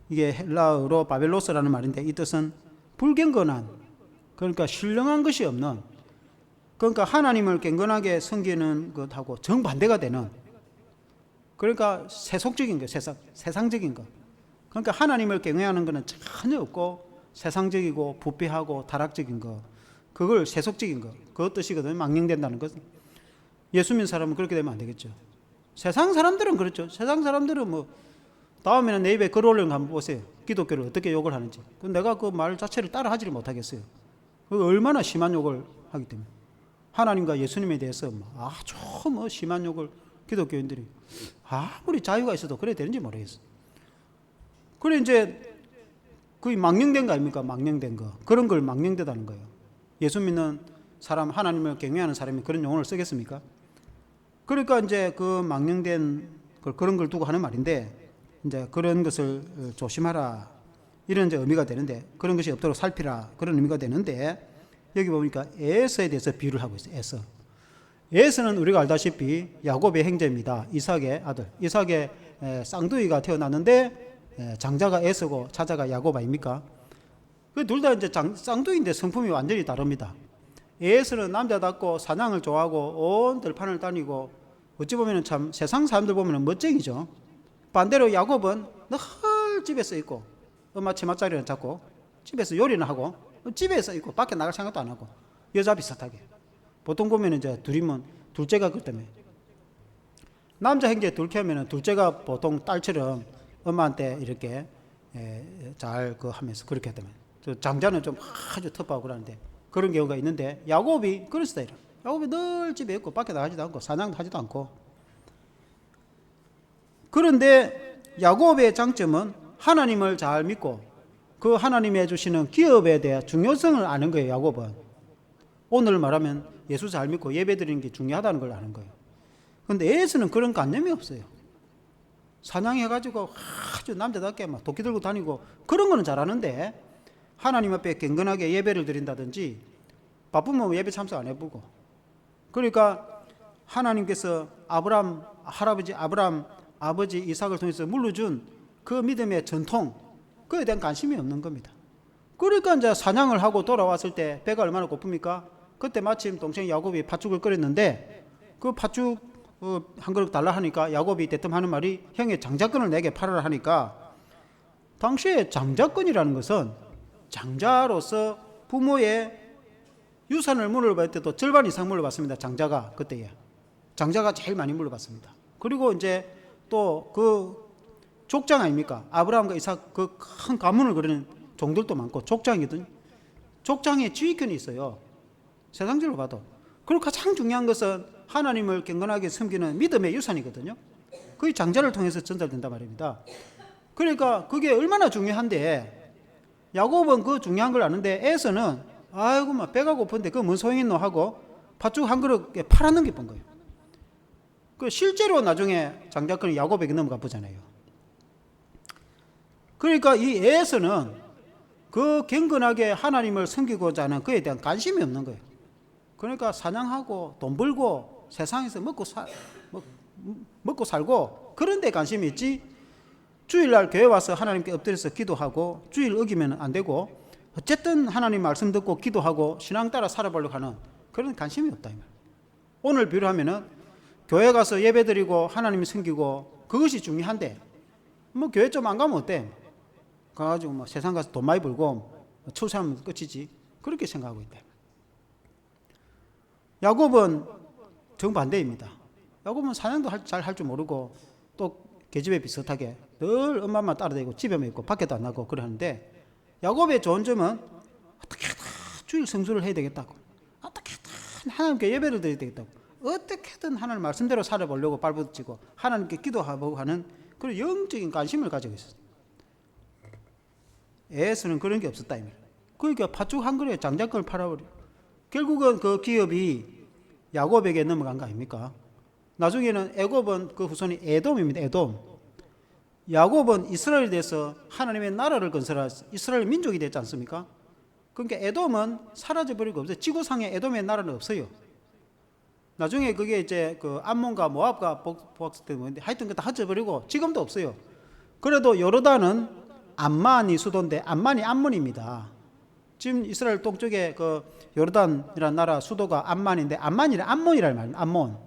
이게 헬라어로 바벨로스라는 말인데 이 뜻은 불경건한 그러니까 신령한 것이 없는 그러니까 하나님을 경건하게 섬기는 것하고 정반대가 되는 그러니까 세속적인 거, 세상적인 거. 그러니까 하나님을 경외하는 것은 전혀 없고 세상적이고 부패하고 타락적인 거. 그걸 세속적인 거. 그 뜻이거든요. 망령된다는 것은. 예수 믿는 사람은 그렇게 되면 안 되겠죠. 세상 사람들은 그렇죠. 세상 사람들은 뭐 다음에는 내 입에 글 올리는 거 한번 보세요. 기독교를 어떻게 욕을 하는지. 내가 그 말 자체를 따라 하지를 못하겠어요. 얼마나 심한 욕을 하기 때문에. 하나님과 예수님에 대해서 아주 심한 욕을 기독교인들이 아무리 자유가 있어도 그래야 되는지 모르겠어. 그래 이제 그게 망령된 거 아닙니까? 망령된 거. 그런 걸 망령되다는 거예요. 예수 믿는 사람, 하나님을 경외하는 사람이 그런 용어를 쓰겠습니까? 그러니까 이제 그 망령된 걸 그런 걸 두고 하는 말인데 이제 그런 것을 조심하라. 이런 이제 의미가 되는데 그런 것이 없도록 살피라. 그런 의미가 되는데 여기 보니까 에서에 대해서 비유를 하고 있어요. 에서는 우리가 알다시피 야곱의 형제입니다. 이삭의 아들. 이삭의 쌍둥이가 태어났는데 장자가 에서고 차자가 야곱 아닙니까? 그 둘 다 이제 쌍둥이인데 성품이 완전히 다릅니다. 에서는 남자답고 사냥을 좋아하고 온 들판을 다니고 어찌 보면 참 세상 사람들 보면 멋쟁이죠. 반대로 야곱은 늘 집에서 있고 엄마 치맛자리를 잡고 집에서 요리는 하고 집에서 있고 밖에 나갈 생각도 안 하고 여자 비슷하게. 보통 보면 이제 둘이면 둘째가 그 때문에. 남자 형제 둘 키우면 둘째가 보통 딸처럼 엄마한테 이렇게 잘 하면서 그렇게 하다면, 장자는 좀 아주 터프하고 그러는데 그런 경우가 있는데, 야곱이 그런 스타일이야. 야곱이 늘 집에 있고 밖에 나가지도 않고 사냥도 하지도 않고. 그런데 야곱의 장점은 하나님을 잘 믿고 그 하나님이 해주시는 기업에 대한 중요성을 아는 거예요. 야곱은 오늘 말하면 예수 잘 믿고 예배 드리는 게 중요하다는 걸 아는 거예요. 그런데 에서는 그런 관념이 없어요. 사냥해가지고 아주 남자답게 막 도끼 들고 다니고 그런 거는 잘하는데, 하나님 앞에 경건하게 예배를 드린다든지 바쁘면 예배 참석 안 해보고, 그러니까 하나님께서 아브람 할아버지 아브람 아버지 이삭을 통해서 물려준 그 믿음의 전통, 그에 대한 관심이 없는 겁니다. 그러니까 이제 사냥을 하고 돌아왔을 때 배가 얼마나 고픕니까? 그때 마침 동생 야곱이 팥죽을 끓였는데 그 팥죽 한 그릇 달라 하니까 야곱이 대뜸 하는 말이, 형의 장자권을 내게 팔아라 하니까, 당시에 장자권이라는 것은 장자로서 부모의 유산을 물려받을 때도 절반 이상 물려받습니다. 장자가 그때에 장자가 제일 많이 물려받습니다. 그리고 이제 또 그 족장 아닙니까? 아브라함과 이삭 그 큰 가문을 그리는 종들도 많고 족장이든 족장에 지휘권이 있어요. 세상적으로 봐도. 그리고 가장 중요한 것은 하나님을 경건하게 섬기는 믿음의 유산이거든요. 그게 장자를 통해서 전달된단 말입니다. 그러니까 그게 얼마나 중요한데, 야곱은 그 중요한 걸 아는데 에서는 아이고 막 배가 고픈데 그거 뭔 소용있노 하고 팥죽 한 그릇에 팔아는 게 본 거예요. 그 실제로 나중에 장자권이 야곱에게 넘어가 보잖아요. 그러니까 이 에서는 그 경건하게 하나님을 섬기고자 하는 그에 대한 관심이 없는 거예요. 그러니까 사냥하고 돈 벌고 세상에서 먹고 살고 그런 데 관심이 있지, 주일날 교회 와서 하나님께 엎드려서 기도하고 주일 어기면 안 되고 어쨌든 하나님 말씀 듣고 기도하고 신앙 따라 살아보려고 하는 그런 관심이 없다 이 말. 오늘 비유하면은 교회 가서 예배 드리고 하나님 섬기고 그것이 중요한데, 뭐 교회 좀 안 가면 어때? 가가지고 뭐 세상 가서 돈 많이 벌고 출세하면 끝이지, 그렇게 생각하고 있다. 야곱은 정반대입니다. 야곱은 사냥도 잘 할 줄 모르고 또 계집애 비슷하게 늘 엄마만 따라다니고 집에만 있고 밖에도 안 나고 그러는데, 야곱의 좋은 점은 어떻게든 주일 성수를 해야 되겠다고, 어떻게든 하나님께 예배를 드려야 되겠다고, 어떻게든 하나님 말씀대로 살아보려고 발붙이고 하나님께 기도하고 하는 그런 영적인 관심을 가지고 있었어요. 에서는 그런 게 없었다 이 말이에요. 그러니까 팥죽 한 그릇에 장자권을 팔아버려. 결국은 그 기업이 야곱에게 넘어간 거 아닙니까? 나중에는 애굽은 그 후손이 에돔입니다. 에돔. 야곱은 이스라엘에 대해서 하나님의 나라를 건설한 이스라엘 민족이 됐지 않습니까? 그러니까 에돔은 사라져버리고 없어요. 지구상에 에돔의 나라는 없어요. 나중에 그게 이제 그 암몬과 모압과 복수 때문에 하여튼 그다 흩어버리고 지금도 없어요. 그래도 요르단은 암만이 수도인데 암만이 암몬입니다. 지금 이스라엘 동쪽에 그 요르단이라는 나라 수도가 암만인데 암만이라 암몬이라는 말입니다. 암몬.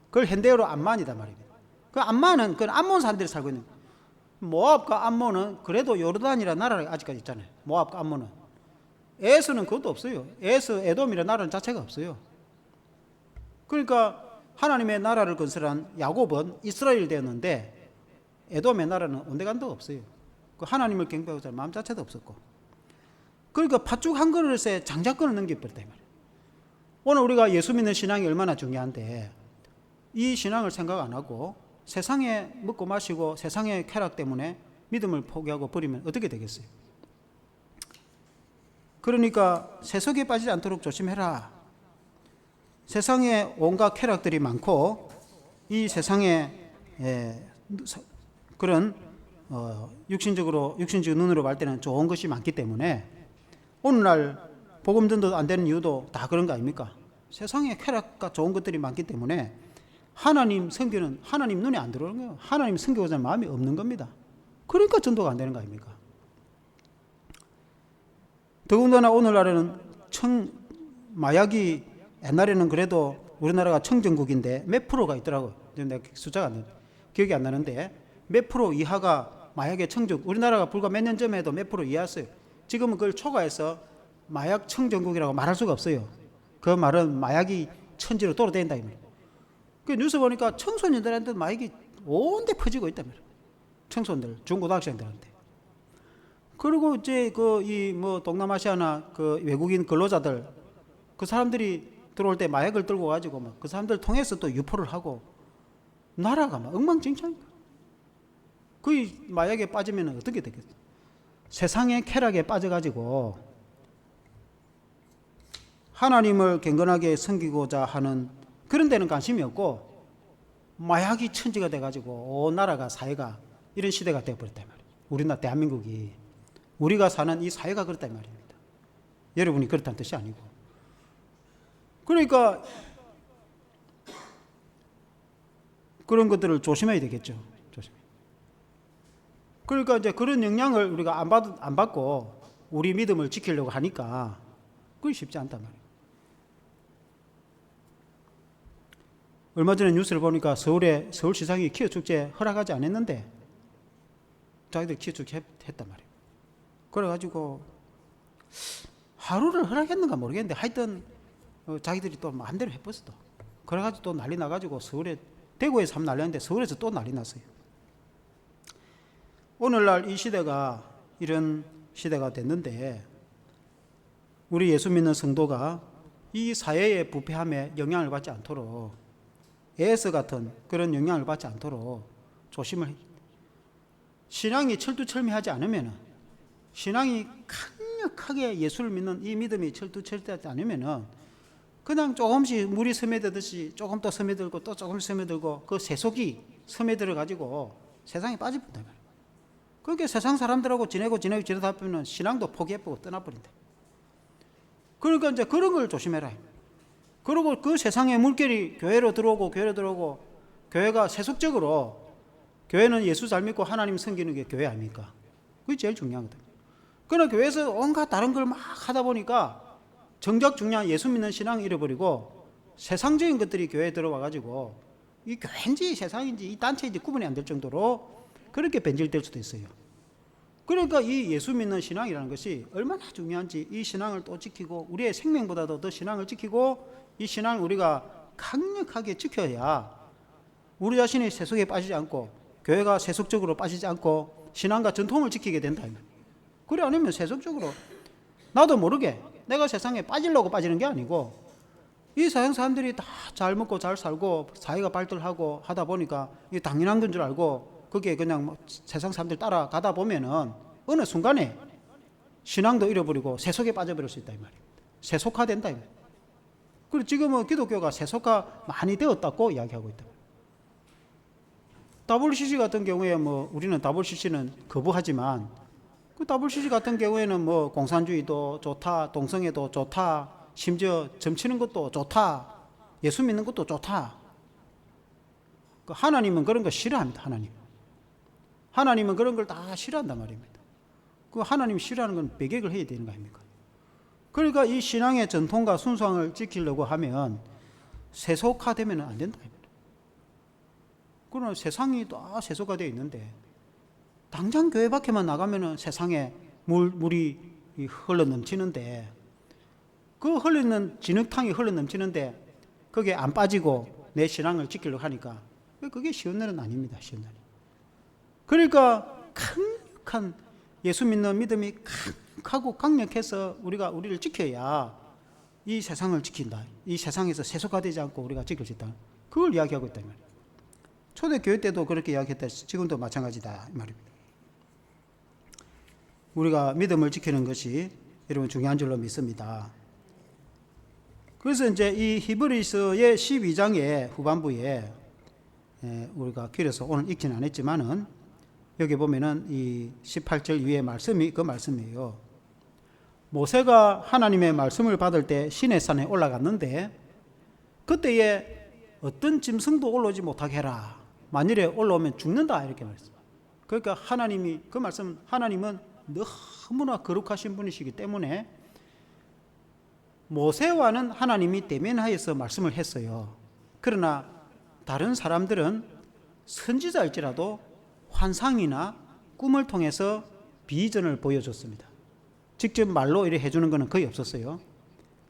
그걸 현대어로 암만이다 말입니다. 그 암만은 그 암몬 사람들이 살고 있는. 모압과 암몬은 그래도 요르단이라는 나라가 아직까지 있잖아요. 모압과 암몬은. 에서는 그것도 없어요. 에서 에돔이라는 나라는 자체가 없어요. 그러니까 하나님의 나라를 건설한 야곱은 이스라엘 되었는데 에돔의 나라는 온데간도 없어요. 그 하나님을 경배하고자 하는 마음 자체도 없었고. 그러니까 팥죽 한 그릇에 장자권을 넘겨버렸다 이 말이에요. 오늘 우리가 예수 믿는 신앙이 얼마나 중요한데 이 신앙을 생각 안 하고 세상에 먹고 마시고 세상의 쾌락 때문에 믿음을 포기하고 버리면 어떻게 되겠어요? 그러니까 세속에 빠지지 않도록 조심해라. 세상에 온갖 쾌락들이 많고 이 세상에 그런 육신적 눈으로 볼 때는 좋은 것이 많기 때문에 오늘날 복음 전도 안 되는 이유도 다 그런 거 아닙니까? 세상에 쾌락과 좋은 것들이 많기 때문에 하나님 섬기는 하나님 눈에 안 들어오는 거예요. 하나님 섬기고자 하는 마음이 없는 겁니다. 그러니까 전도가 안 되는 거 아닙니까? 더군다나 오늘날에는 마약이 옛날에는 그래도 우리나라가 청정국인데 몇 프로가 있더라고요. 내가 숫자가 기억이 안 나는데 몇 프로 이하가 마약의 청정, 우리나라가 불과 몇 년 전에도 몇 프로 이하였어요. 지금은 그걸 초과해서 마약 청정국이라고 말할 수가 없어요. 그 말은 마약이 천지로 돌아다닌다. 그 뉴스 보니까 청소년들한테 마약이 온데 퍼지고 있단 말이에요. 청소년들, 중고등학생들한테. 그리고 이제 동남아시아나 그 외국인 근로자들, 그 사람들이 들어올 때 마약을 들고 가지고 막 그 사람들 통해서 또 유포를 하고 나라가 막 엉망진창이니까. 그 마약에 빠지면 어떻게 되겠어? 세상의 쾌락에 빠져가지고 하나님을 경건하게 섬기고자 하는 그런 데는 관심이 없고 마약이 천지가 돼가지고 온 나라가 사회가 이런 시대가 되어버렸단 말이에요. 우리나라 대한민국이 우리가 사는 이 사회가 그렇단 말입니다. 여러분이 그렇다는 뜻이 아니고. 그러니까 그런 것들을 조심해야 되겠죠. 조심해. 그러니까 이제 그런 영향을 우리가 안 받고 우리 믿음을 지키려고 하니까 그게 쉽지 않단 말이에요. 얼마 전에 뉴스를 보니까 서울시장이 키워축제 허락하지 않았는데 자기들 키워축제 했단 말이에요. 그래가지고 하루를 허락했는가 모르겠는데 하여튼 자기들이 또 마음대로 해버렸어. 그래가지고 또 난리 나가지고 대구에서 한번 난리 났는데 서울에서 또 난리 났어요. 오늘날 이 시대가 이런 시대가 됐는데 우리 예수 믿는 성도가 이 사회의 부패함에 영향을 받지 않도록 에스 같은 그런 영향을 받지 않도록 조심을 해. 신앙이 철두철미하지 않으면 신앙이 강력하게 예수를 믿는 이 믿음이 철두철미하지 않으면 그냥 조금씩 물이 스며들듯이 조금 더 스며들고 또 조금 스며들고 그 세속이 스며들어 가지고 세상에 빠져버린다 말이에요. 그렇게 세상 사람들하고 지내다 보면 신앙도 포기해보고 떠나버린다. 그러니까 이제 그런 걸 조심해라. 그리고 그 세상의 물결이 교회로 들어오고 교회가 세속적으로 교회는 예수 잘 믿고 하나님 섬기는 게 교회 아닙니까? 그게 제일 중요하거든요. 그러나 교회에서 온갖 다른 걸 막 하다 보니까 정작 중요한 예수 믿는 신앙을 잃어버리고 세상적인 것들이 교회에 들어와가지고 이 교회인지 세상인지 이 단체인지 구분이 안 될 정도로 그렇게 변질될 수도 있어요. 그러니까 이 예수 믿는 신앙이라는 것이 얼마나 중요한지 이 신앙을 또 지키고 우리의 생명보다도 더 신앙을 지키고 이 신앙을 우리가 강력하게 지켜야 우리 자신이 세속에 빠지지 않고 교회가 세속적으로 빠지지 않고 신앙과 전통을 지키게 된다. 그래 아니면 세속적으로 나도 모르게 내가 세상에 빠지려고 빠지는 게 아니고 이 세상 사람들이 다 잘 먹고 잘 살고 사회가 발달하고 하다 보니까 이게 당연한 건 줄 알고 그게 그냥 세상 사람들 따라가다 보면은 어느 순간에 신앙도 잃어버리고 세속에 빠져버릴 수 있다 이 말이에요. 세속화된다 이 말이에요. 그리고 지금은 기독교가 세속화 많이 되었다고 이야기하고 있다. WCC 같은 경우에 우리는 WCC는 거부하지만 그 WCC 같은 경우에는 공산주의도 좋다, 동성애도 좋다, 심지어 점치는 것도 좋다, 예수 믿는 것도 좋다. 하나님은 그런 거 싫어합니다. 하나님은 그런 걸 다 싫어한단 말입니다. 그 하나님 싫어하는 건 배격을 해야 되는 거 아닙니까? 그러니까 이 신앙의 전통과 순수함을 지키려고 하면 세속화되면 안 된다. 그러나 세상이 다 세속화되어 있는데 당장 교회 밖에만 나가면은 세상에 물이 흘러 넘치는데 그 흘리는 진흙탕이 흘러 넘치는데 그게 안 빠지고 내 신앙을 지키려고 하니까 그게 쉬운 일은 아닙니다. 쉬운 일. 그러니까 강력한 예수 믿는 믿음이 강하고 강력해서 우리가 우리를 지켜야 이 세상을 지킨다. 이 세상에서 세속화되지 않고 우리가 지킬 수 있다. 그걸 이야기하고 있다 말이에요. 초대교회 때도 그렇게 이야기했다. 지금도 마찬가지다 이 말입니다. 우리가 믿음을 지키는 것이 여러분 중요한 줄로 믿습니다. 그래서 이제 이 히브리서의 12장의 후반부에 우리가 길어서 오늘 읽지는 않았지만은 여기 보면은 이 18절 위의 말씀이 그 말씀이에요. 모세가 하나님의 말씀을 받을 때 시내산에 올라갔는데 그때에 어떤 짐승도 올라오지 못하게 해라. 만일에 올라오면 죽는다 이렇게 말했습니다. 그러니까 하나님이 그 말씀 하나님은 너무나 거룩하신 분이시기 때문에 모세와는 하나님이 대면하여서 말씀을 했어요. 그러나 다른 사람들은 선지자일지라도 환상이나 꿈을 통해서 비전을 보여줬습니다. 직접 말로 이렇게 해주는 것은 거의 없었어요.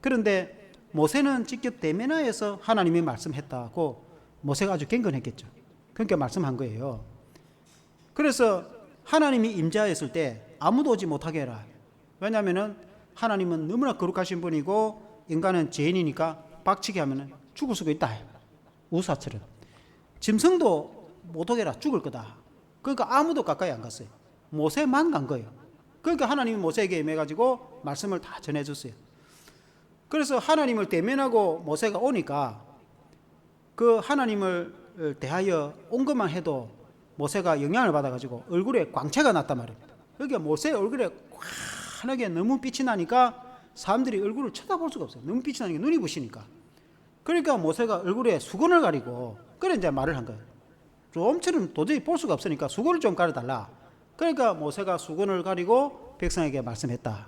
그런데 모세는 직접 대면하여서 하나님이 말씀했다고 모세가 아주 경건했겠죠. 그러니까 말씀한 거예요. 그래서 하나님이 임재하였을 때 아무도 오지 못하게 해라. 왜냐하면 하나님은 너무나 거룩하신 분이고 인간은 죄인이니까 박치게 하면 죽을 수가 있다. 우사처럼. 짐승도 못 오게 해라. 죽을 거다. 그러니까 아무도 가까이 안 갔어요. 모세만 간 거예요. 그러니까 하나님이 모세에게 임해가지고 말씀을 다 전해줬어요. 그래서 하나님을 대면하고 모세가 오니까 그 하나님을 대하여 온 것만 해도 모세가 영향을 받아가지고 얼굴에 광채가 났단 말입니다. 그러니까 모세 얼굴에 환하게 너무 빛이 나니까 사람들이 얼굴을 쳐다볼 수가 없어요. 너무 빛이 나니까 눈이 부시니까. 그러니까 모세가 얼굴에 수건을 가리고 그래 이제 말을 한 거예요. 좀처럼 도저히 볼 수가 없으니까 수건을 좀 가려달라. 그러니까 모세가 수건을 가리고 백성에게 말씀했다.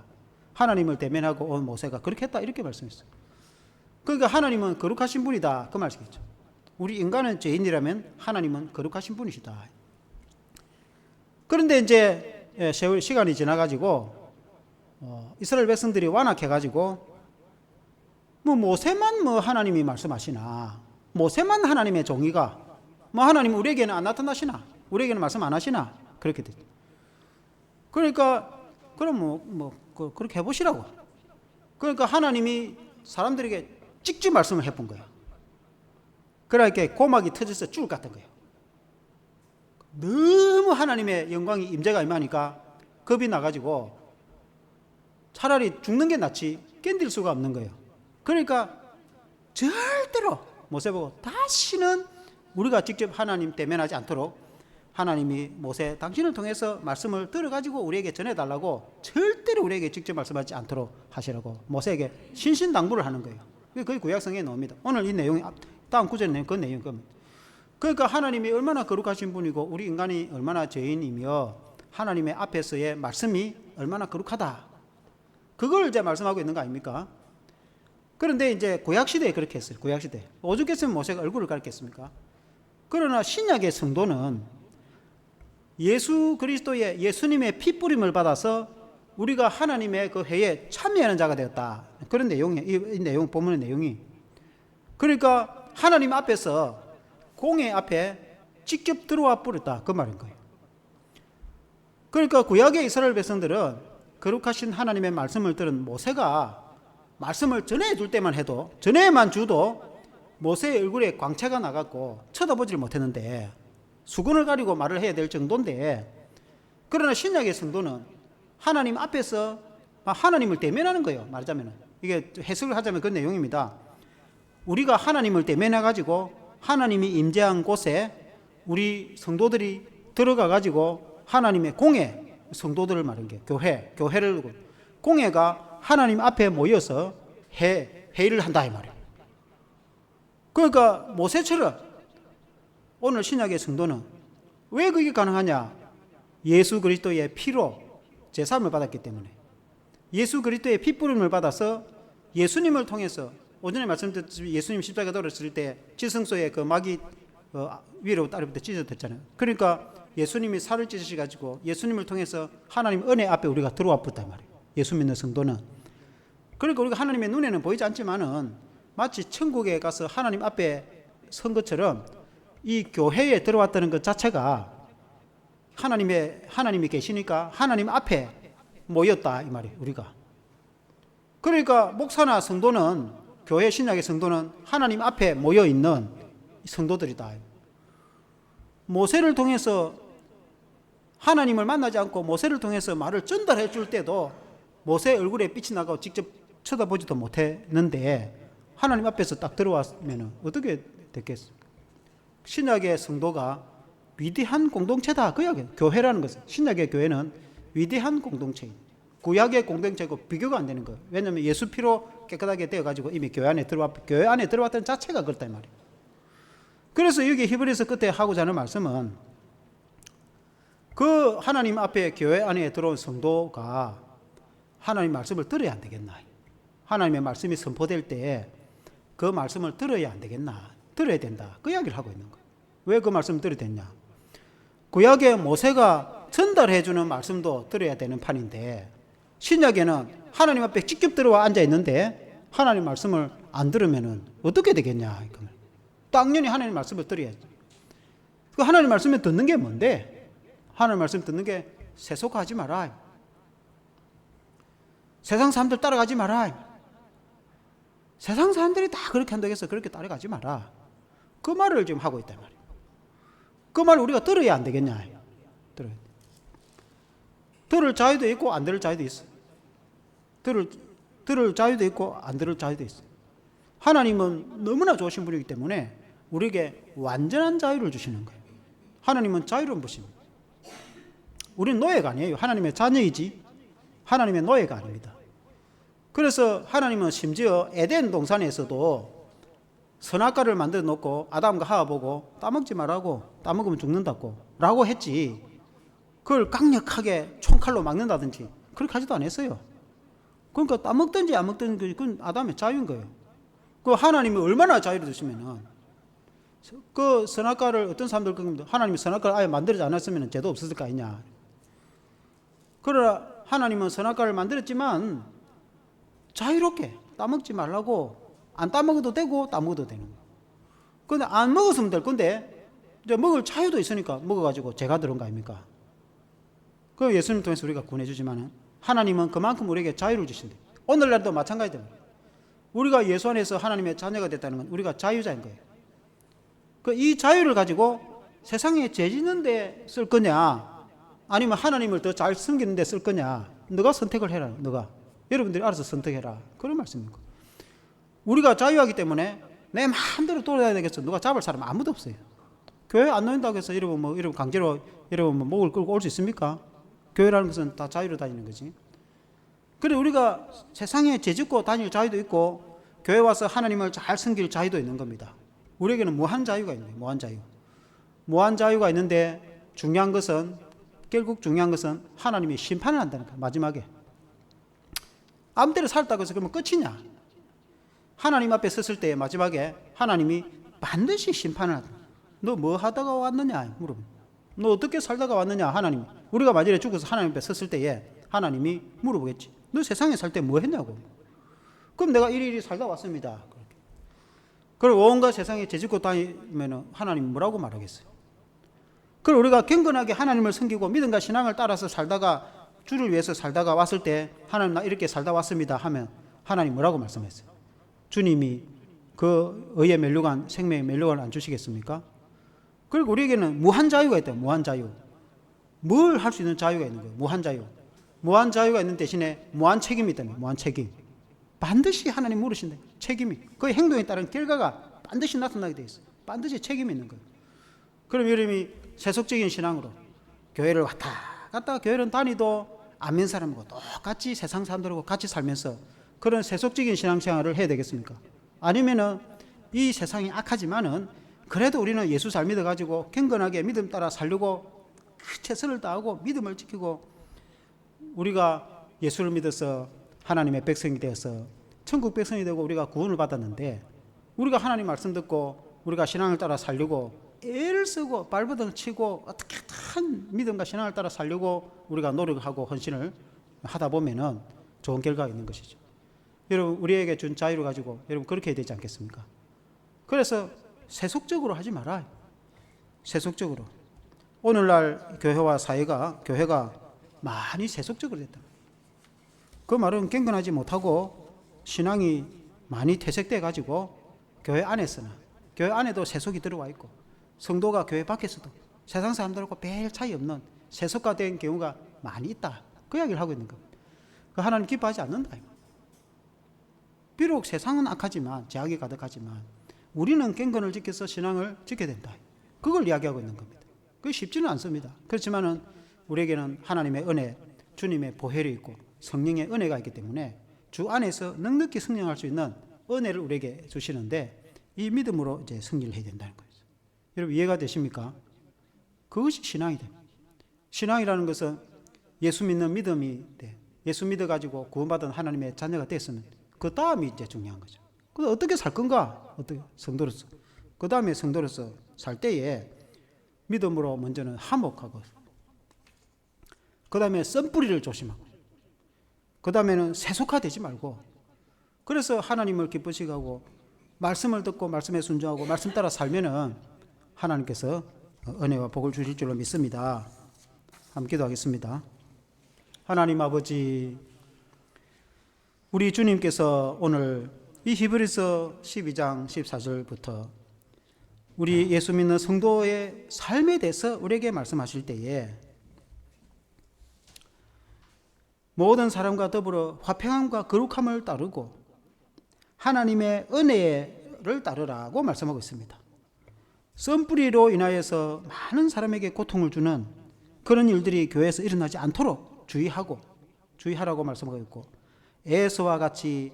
하나님을 대면하고 온 모세가 그렇게 했다 이렇게 말씀했어요. 그러니까 하나님은 거룩하신 분이다 그 말씀이죠. 우리 인간은 죄인이라면 하나님은 거룩하신 분이시다. 그런데 이제 세월 시간이 지나가지고 이스라엘 백성들이 완악해가지고 뭐 모세만 뭐 하나님이 말씀하시나, 모세만 하나님의 종이가 뭐 하나님 우리에게는 안 나타나시나, 우리에게는 말씀 안 하시나 그렇게 됐죠. 그러니까 그럼 그렇게 해보시라고. 그러니까 하나님이 사람들에게 직접 말씀을 해본 거예요. 그러니까 고막이 터져서 죽을 것 같은 거예요. 너무 하나님의 영광이 임재가 임하니까 겁이 나가지고 차라리 죽는 게 낫지 견딜 수가 없는 거예요. 그러니까 절대로 모세 보고 다시는 우리가 직접 하나님 대면하지 않도록 하나님이 모세 당신을 통해서 말씀을 들어가지고 우리에게 전해달라고 절대로 우리에게 직접 말씀하지 않도록 하시라고 모세에게 신신당부를 하는 거예요. 그게 구약성경에 나옵니다. 오늘 이 내용이 다음 구절에 그 내용 겁니다. 그러니까 하나님이 얼마나 거룩하신 분이고 우리 인간이 얼마나 죄인이며 하나님의 앞에서의 말씀이 얼마나 거룩하다. 그걸 이제 말씀하고 있는 거 아닙니까? 그런데 이제 구약시대에 그렇게 했어요. 구약시대. 오죽했으면 모세가 얼굴을 가렸겠습니까? 그러나 신약의 성도는 예수 그리스도의 예수님의 핏부림을 받아서 우리가 하나님의 그 회에 참여하는 자가 되었다. 그런 내용이에요. 이 내용, 본문의 내용이. 그러니까 하나님 앞에서 공회 앞에 직접 들어와 버렸다. 그 말인 거예요. 그러니까 구약의 이스라엘 백성들은 거룩하신 하나님의 말씀을 들은 모세가 말씀을 전해줄 때만 해도, 전해만 주도 모세의 얼굴에 광채가 나갔고 쳐다보지를 못했는데 수건을 가리고 말을 해야 될 정도인데, 그러나 신약의 성도는 하나님 앞에서 하나님을 대면하는 거예요. 말하자면 이게 해석을 하자면 그 내용입니다. 우리가 하나님을 대면해가지고 하나님이 임재한 곳에 우리 성도들이 들어가가지고 하나님의 공회, 성도들을 말하는 게 교회를 공회가 하나님 앞에 모여서 회의를 한다 이 말이에요. 그러니까 모세처럼 오늘 신약의 성도는 왜 그게 가능하냐? 예수 그리스도의 피로 제사함을 받았기 때문에, 예수 그리스도의 핏부림을 받아서 예수님을 통해서 오전에 말씀드렸듯이 예수님 십자가 돌았을 때 지성소에 그 막이 위로 따르부터 찢어졌잖아요. 그러니까 예수님이 살을 찢으셔가지고 예수님을 통해서 하나님 은혜 앞에 우리가 들어와 붙단 말이에요. 예수 믿는 성도는. 그러니까 우리가 하나님의 눈에는 보이지 않지만은 마치 천국에 가서 하나님 앞에 선 것처럼 이 교회에 들어왔다는 것 자체가 하나님이 계시니까 하나님 앞에 모였다 이 말이에요. 우리가. 그러니까 목사나 성도는, 교회 신약의 성도는 하나님 앞에 모여 있는 성도들이다. 모세를 통해서 하나님을 만나지 않고 모세를 통해서 말을 전달해 줄 때도 모세 얼굴에 빛이 나고 직접 쳐다보지도 못했는데 하나님 앞에서 딱 들어왔으면 어떻게 됐겠어요? 신약의 성도가 위대한 공동체다. 그 이야기예요. 교회라는 것은, 신약의 교회는 위대한 공동체예요. 구약의 공동체고 비교가 안 되는 거예요. 왜냐하면 예수 피로 깨끗하게 되어가지고 이미 교회 안에 들어왔던 자체가 그렇다 이 말이에요. 그래서 여기 히브리서 끝에 하고자 하는 말씀은 그 하나님 앞에 교회 안에 들어온 성도가 하나님 말씀을 들어야 안 되겠나? 하나님의 말씀이 선포될 때 그 말씀을 들어야 안 되겠나? 들어야 된다. 그 이야기를 하고 있는 거예요. 왜 그 말씀을 들어야 됐냐? 구약의 모세가 전달해 주는 말씀도 들어야 되는 판인데 신약에는 하나님 앞에 직접 들어와 앉아 있는데 하나님 말씀을 안 들으면은 어떻게 되겠냐? 당연히 하나님 말씀을 들어야지. 그 하나님 말씀을 듣는 게 뭔데? 하나님 말씀 듣는 게 세속화하지 마라. 세상 사람들 따라가지 마라. 세상 사람들이 다 그렇게 한다고 해서 그렇게 따라가지 마라. 그 말을 지금 하고 있단 말이에요. 그 말을 우리가 들어야 안 되겠냐. 들어야 돼. 들을 자유도 있고 안 들을 자유도 있어. 들을 자유도 있고 안 들을 자유도 있어. 하나님은 너무나 좋으신 분이기 때문에 우리에게 완전한 자유를 주시는 거예요. 하나님은 자유로운 분이십니다. 우리는 노예가 아니에요. 하나님의 자녀이지 하나님의 노예가 아닙니다. 그래서 하나님은 심지어 에덴 동산에서도 선악과를 만들어 놓고 아담과 하와 보고 따먹지 말라고, 따먹으면 죽는다고 라고 했지, 그걸 강력하게 총칼로 막는다든지 그렇게 하지도 않았어요. 그러니까 따먹든지 안 먹든지 그건 아담의 자유인 거예요. 그 하나님이 얼마나 자유를 주시면은, 그 선악과를 어떤 사람들 그럽니다. 하나님이 선악과를 아예 만들지 않았으면 죄도 없었을 거 아니냐. 그러나 하나님은 선악과를 만들었지만 자유롭게 따먹지 말라고, 안 따먹어도 되고 따먹어도 되는 거예요. 그런데 안 먹었으면 될 건데 이제 먹을 자유도 있으니까 먹어가지고 죄가 들어온 거 아닙니까? 그 예수님 통해서 우리가 구원해주지만 하나님은 그만큼 우리에게 자유를 주신대. 오늘날도 마찬가지입니다. 우리가 예수 안에서 하나님의 자녀가 됐다는 건 우리가 자유자인 거예요. 이 자유를 가지고 세상에 죄 짓는 데 쓸 거냐, 아니면 하나님을 더 잘 섬기는 데 쓸 거냐, 너가 선택을 해라. 너가 여러분들이 알아서 선택해라. 그런 말씀입니다. 우리가 자유하기 때문에 내 마음대로 돌아다녀야 되겠어. 누가 잡을 사람 아무도 없어요. 교회 안 놓인다고 해서 여러분 강제로 여러분 목을 끌고 올 수 있습니까? 교회라는 것은 다 자유로 다니는 거지. 그래 우리가 세상에 죄짓고 다닐 자유도 있고 교회 와서 하나님을 잘 섬길 자유도 있는 겁니다. 우리에게는 무한 자유가 있는 거예요. 무한 자유. 무한 자유가 있는데 결국 중요한 것은 하나님이 심판을 한다는 거예요. 마지막에 아무데나 살다고 해서 그러면 끝이냐? 하나님 앞에 섰을 때 마지막에 하나님이 반드시 심판을 한다. 너 뭐 하다가 왔느냐? 물어봐. 너 어떻게 살다가 왔느냐? 하나님. 우리가 만일에 죽어서 하나님 앞에 섰을 때에 하나님이 물어보겠지. 너 세상에 살 때 뭐 했냐고. 그럼 내가 이리 살다 왔습니다. 그리고 온갖 세상에 죄짓고 다니면 하나님 뭐라고 말하겠어요? 그리고 우리가 경건하게 하나님을 섬기고 믿음과 신앙을 따라서 살다가, 주를 위해서 살다가 왔을 때 하나님 나 이렇게 살다 왔습니다 하면 하나님 뭐라고 말씀했어요? 주님이 그 의의 면류관, 생명의 면류관을 안 주시겠습니까? 그리고 우리에게는 무한 자유가 있다. 무한 자유. 뭘 할 수 있는 자유가 있는 거예요. 무한 자유. 무한 자유가 있는 대신에 무한 책임이 있다면 무한 책임. 반드시 하나님 물으신다. 책임이. 그 행동에 따른 결과가 반드시 나타나게 돼 있어요. 반드시 책임이 있는 거예요. 그럼 여러분이 세속적인 신앙으로 교회를 왔다 갔다 교회를 다니도 안 믿는 사람하고 똑같이 세상 사람들하고 같이 살면서 그런 세속적인 신앙생활을 해야 되겠습니까? 아니면은 이 세상이 악하지만은 그래도 우리는 예수 잘 믿어가지고 경건하게 믿음 따라 살려고 최선을 다하고 믿음을 지키고 우리가 예수를 믿어서 하나님의 백성이 되어서 천국 백성이 되고 우리가 구원을 받았는데, 우리가 하나님 말씀 듣고 우리가 신앙을 따라 살려고 애를 쓰고 발버둥 치고 어떻게든 믿음과 신앙을 따라 살려고 우리가 노력하고 헌신을 하다 보면은 좋은 결과가 있는 것이죠. 여러분 우리에게 준 자유를 가지고 여러분 그렇게 해야 되지 않겠습니까? 그래서 세속적으로 하지 말아요. 세속적으로. 오늘날 교회가 많이 세속적으로 됐다. 그 말은 경건하지 못하고 신앙이 많이 퇴색돼 가지고 교회 안에서나 교회 안에도 세속이 들어와 있고 성도가 교회 밖에서도 세상 사람들하고 별 차이 없는 세속화된 경우가 많이 있다. 그 이야기를 하고 있는 겁니다. 그 하나님 기뻐하지 않는다. 비록 세상은 악하지만 죄악이 가득하지만 우리는 경건을 지켜서 신앙을 지켜야 된다. 그걸 이야기하고 있는 겁니다. 그게 쉽지는 않습니다. 그렇지만은 우리에게는 하나님의 은혜, 주님의 보혈이 있고 성령의 은혜가 있기 때문에 주 안에서 넉넉히 승리할 수 있는 은혜를 우리에게 주시는데 이 믿음으로 이제 승리를 해야 된다는 거예요. 여러분 이해가 되십니까? 그것이 신앙이다. 신앙이라는 것은 예수 믿는 믿음이 돼. 예수 믿어가지고 구원받은 하나님의 자녀가 됐으면 그 다음이 이제 중요한 거죠. 그래서 어떻게 살 건가? 어떻게 성도로서. 그 다음에 성도로서 살 때에 믿음으로 먼저는 화목하고, 그 다음에 썬뿌리를 조심하고, 그 다음에는 세속화되지 말고, 그래서 하나님을 기쁘시게 하고 말씀을 듣고 말씀에 순종하고 말씀 따라 살면은 하나님께서 은혜와 복을 주실 줄로 믿습니다. 함께 기도하겠습니다. 하나님 아버지, 우리 주님께서 오늘 이 히브리서 12장 14절부터 우리 예수 믿는 성도의 삶에 대해서 우리에게 말씀하실 때에 모든 사람과 더불어 화평함과 거룩함을 따르고 하나님의 은혜를 따르라고 말씀하고 있습니다. 썸뿌리로 인하여서 많은 사람에게 고통을 주는 그런 일들이 교회에서 일어나지 않도록 주의하라고 말씀하고 있고, 에서와 같이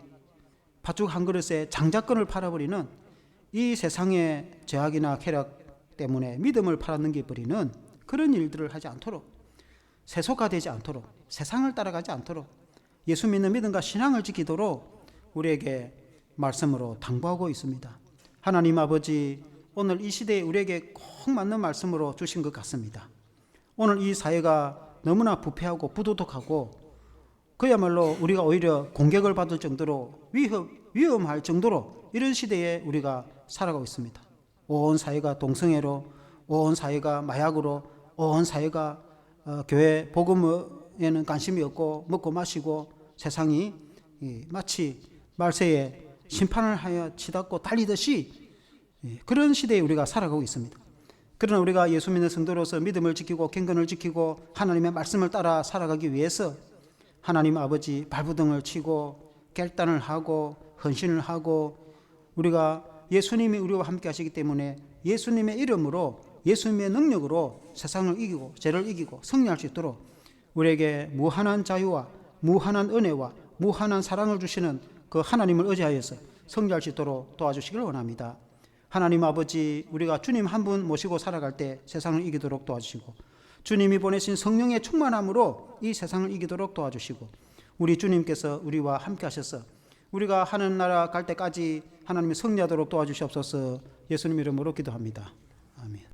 팥죽 한 그릇에 장자권을 팔아버리는 이 세상의 죄악이나 쾌락 때문에 믿음을 팔아넘겨버리는 그런 일들을 하지 않도록, 세속화되지 않도록, 세상을 따라가지 않도록 예수 믿는 믿음과 신앙을 지키도록 우리에게 말씀으로 당부하고 있습니다. 하나님 아버지, 오늘 이 시대에 우리에게 꼭 맞는 말씀으로 주신 것 같습니다. 오늘 이 사회가 너무나 부패하고 부도덕하고 그야말로 우리가 오히려 공격을 받을 정도로 위험할 정도로 이런 시대에 우리가 살아가고 있습니다. 온 사회가 동성애로, 온 사회가 마약으로, 온 사회가 교회 복음에는 관심이 없고 먹고 마시고 세상이 마치 말세에 심판을 하여 치닫고 달리듯이 그런 시대에 우리가 살아가고 있습니다. 그러나 우리가 예수 믿는 성도로서 믿음을 지키고 경건을 지키고 하나님의 말씀을 따라 살아가기 위해서 하나님 아버지 발부등을 치고 결단을 하고 헌신을 하고, 우리가 예수님이 우리와 함께 하시기 때문에 예수님의 이름으로, 예수님의 능력으로 세상을 이기고 죄를 이기고 승리할 수 있도록 우리에게 무한한 자유와 무한한 은혜와 무한한 사랑을 주시는 그 하나님을 의지하여서 승리할 수 있도록 도와주시길 원합니다. 하나님 아버지, 우리가 주님 한 분 모시고 살아갈 때 세상을 이기도록 도와주시고, 주님이 보내신 성령의 충만함으로 이 세상을 이기도록 도와주시고, 우리 주님께서 우리와 함께 하셔서 우리가 하는 나라 갈 때까지 하나님이 승리하도록 도와주시옵소서. 예수님 이름으로 기도합니다. 아멘.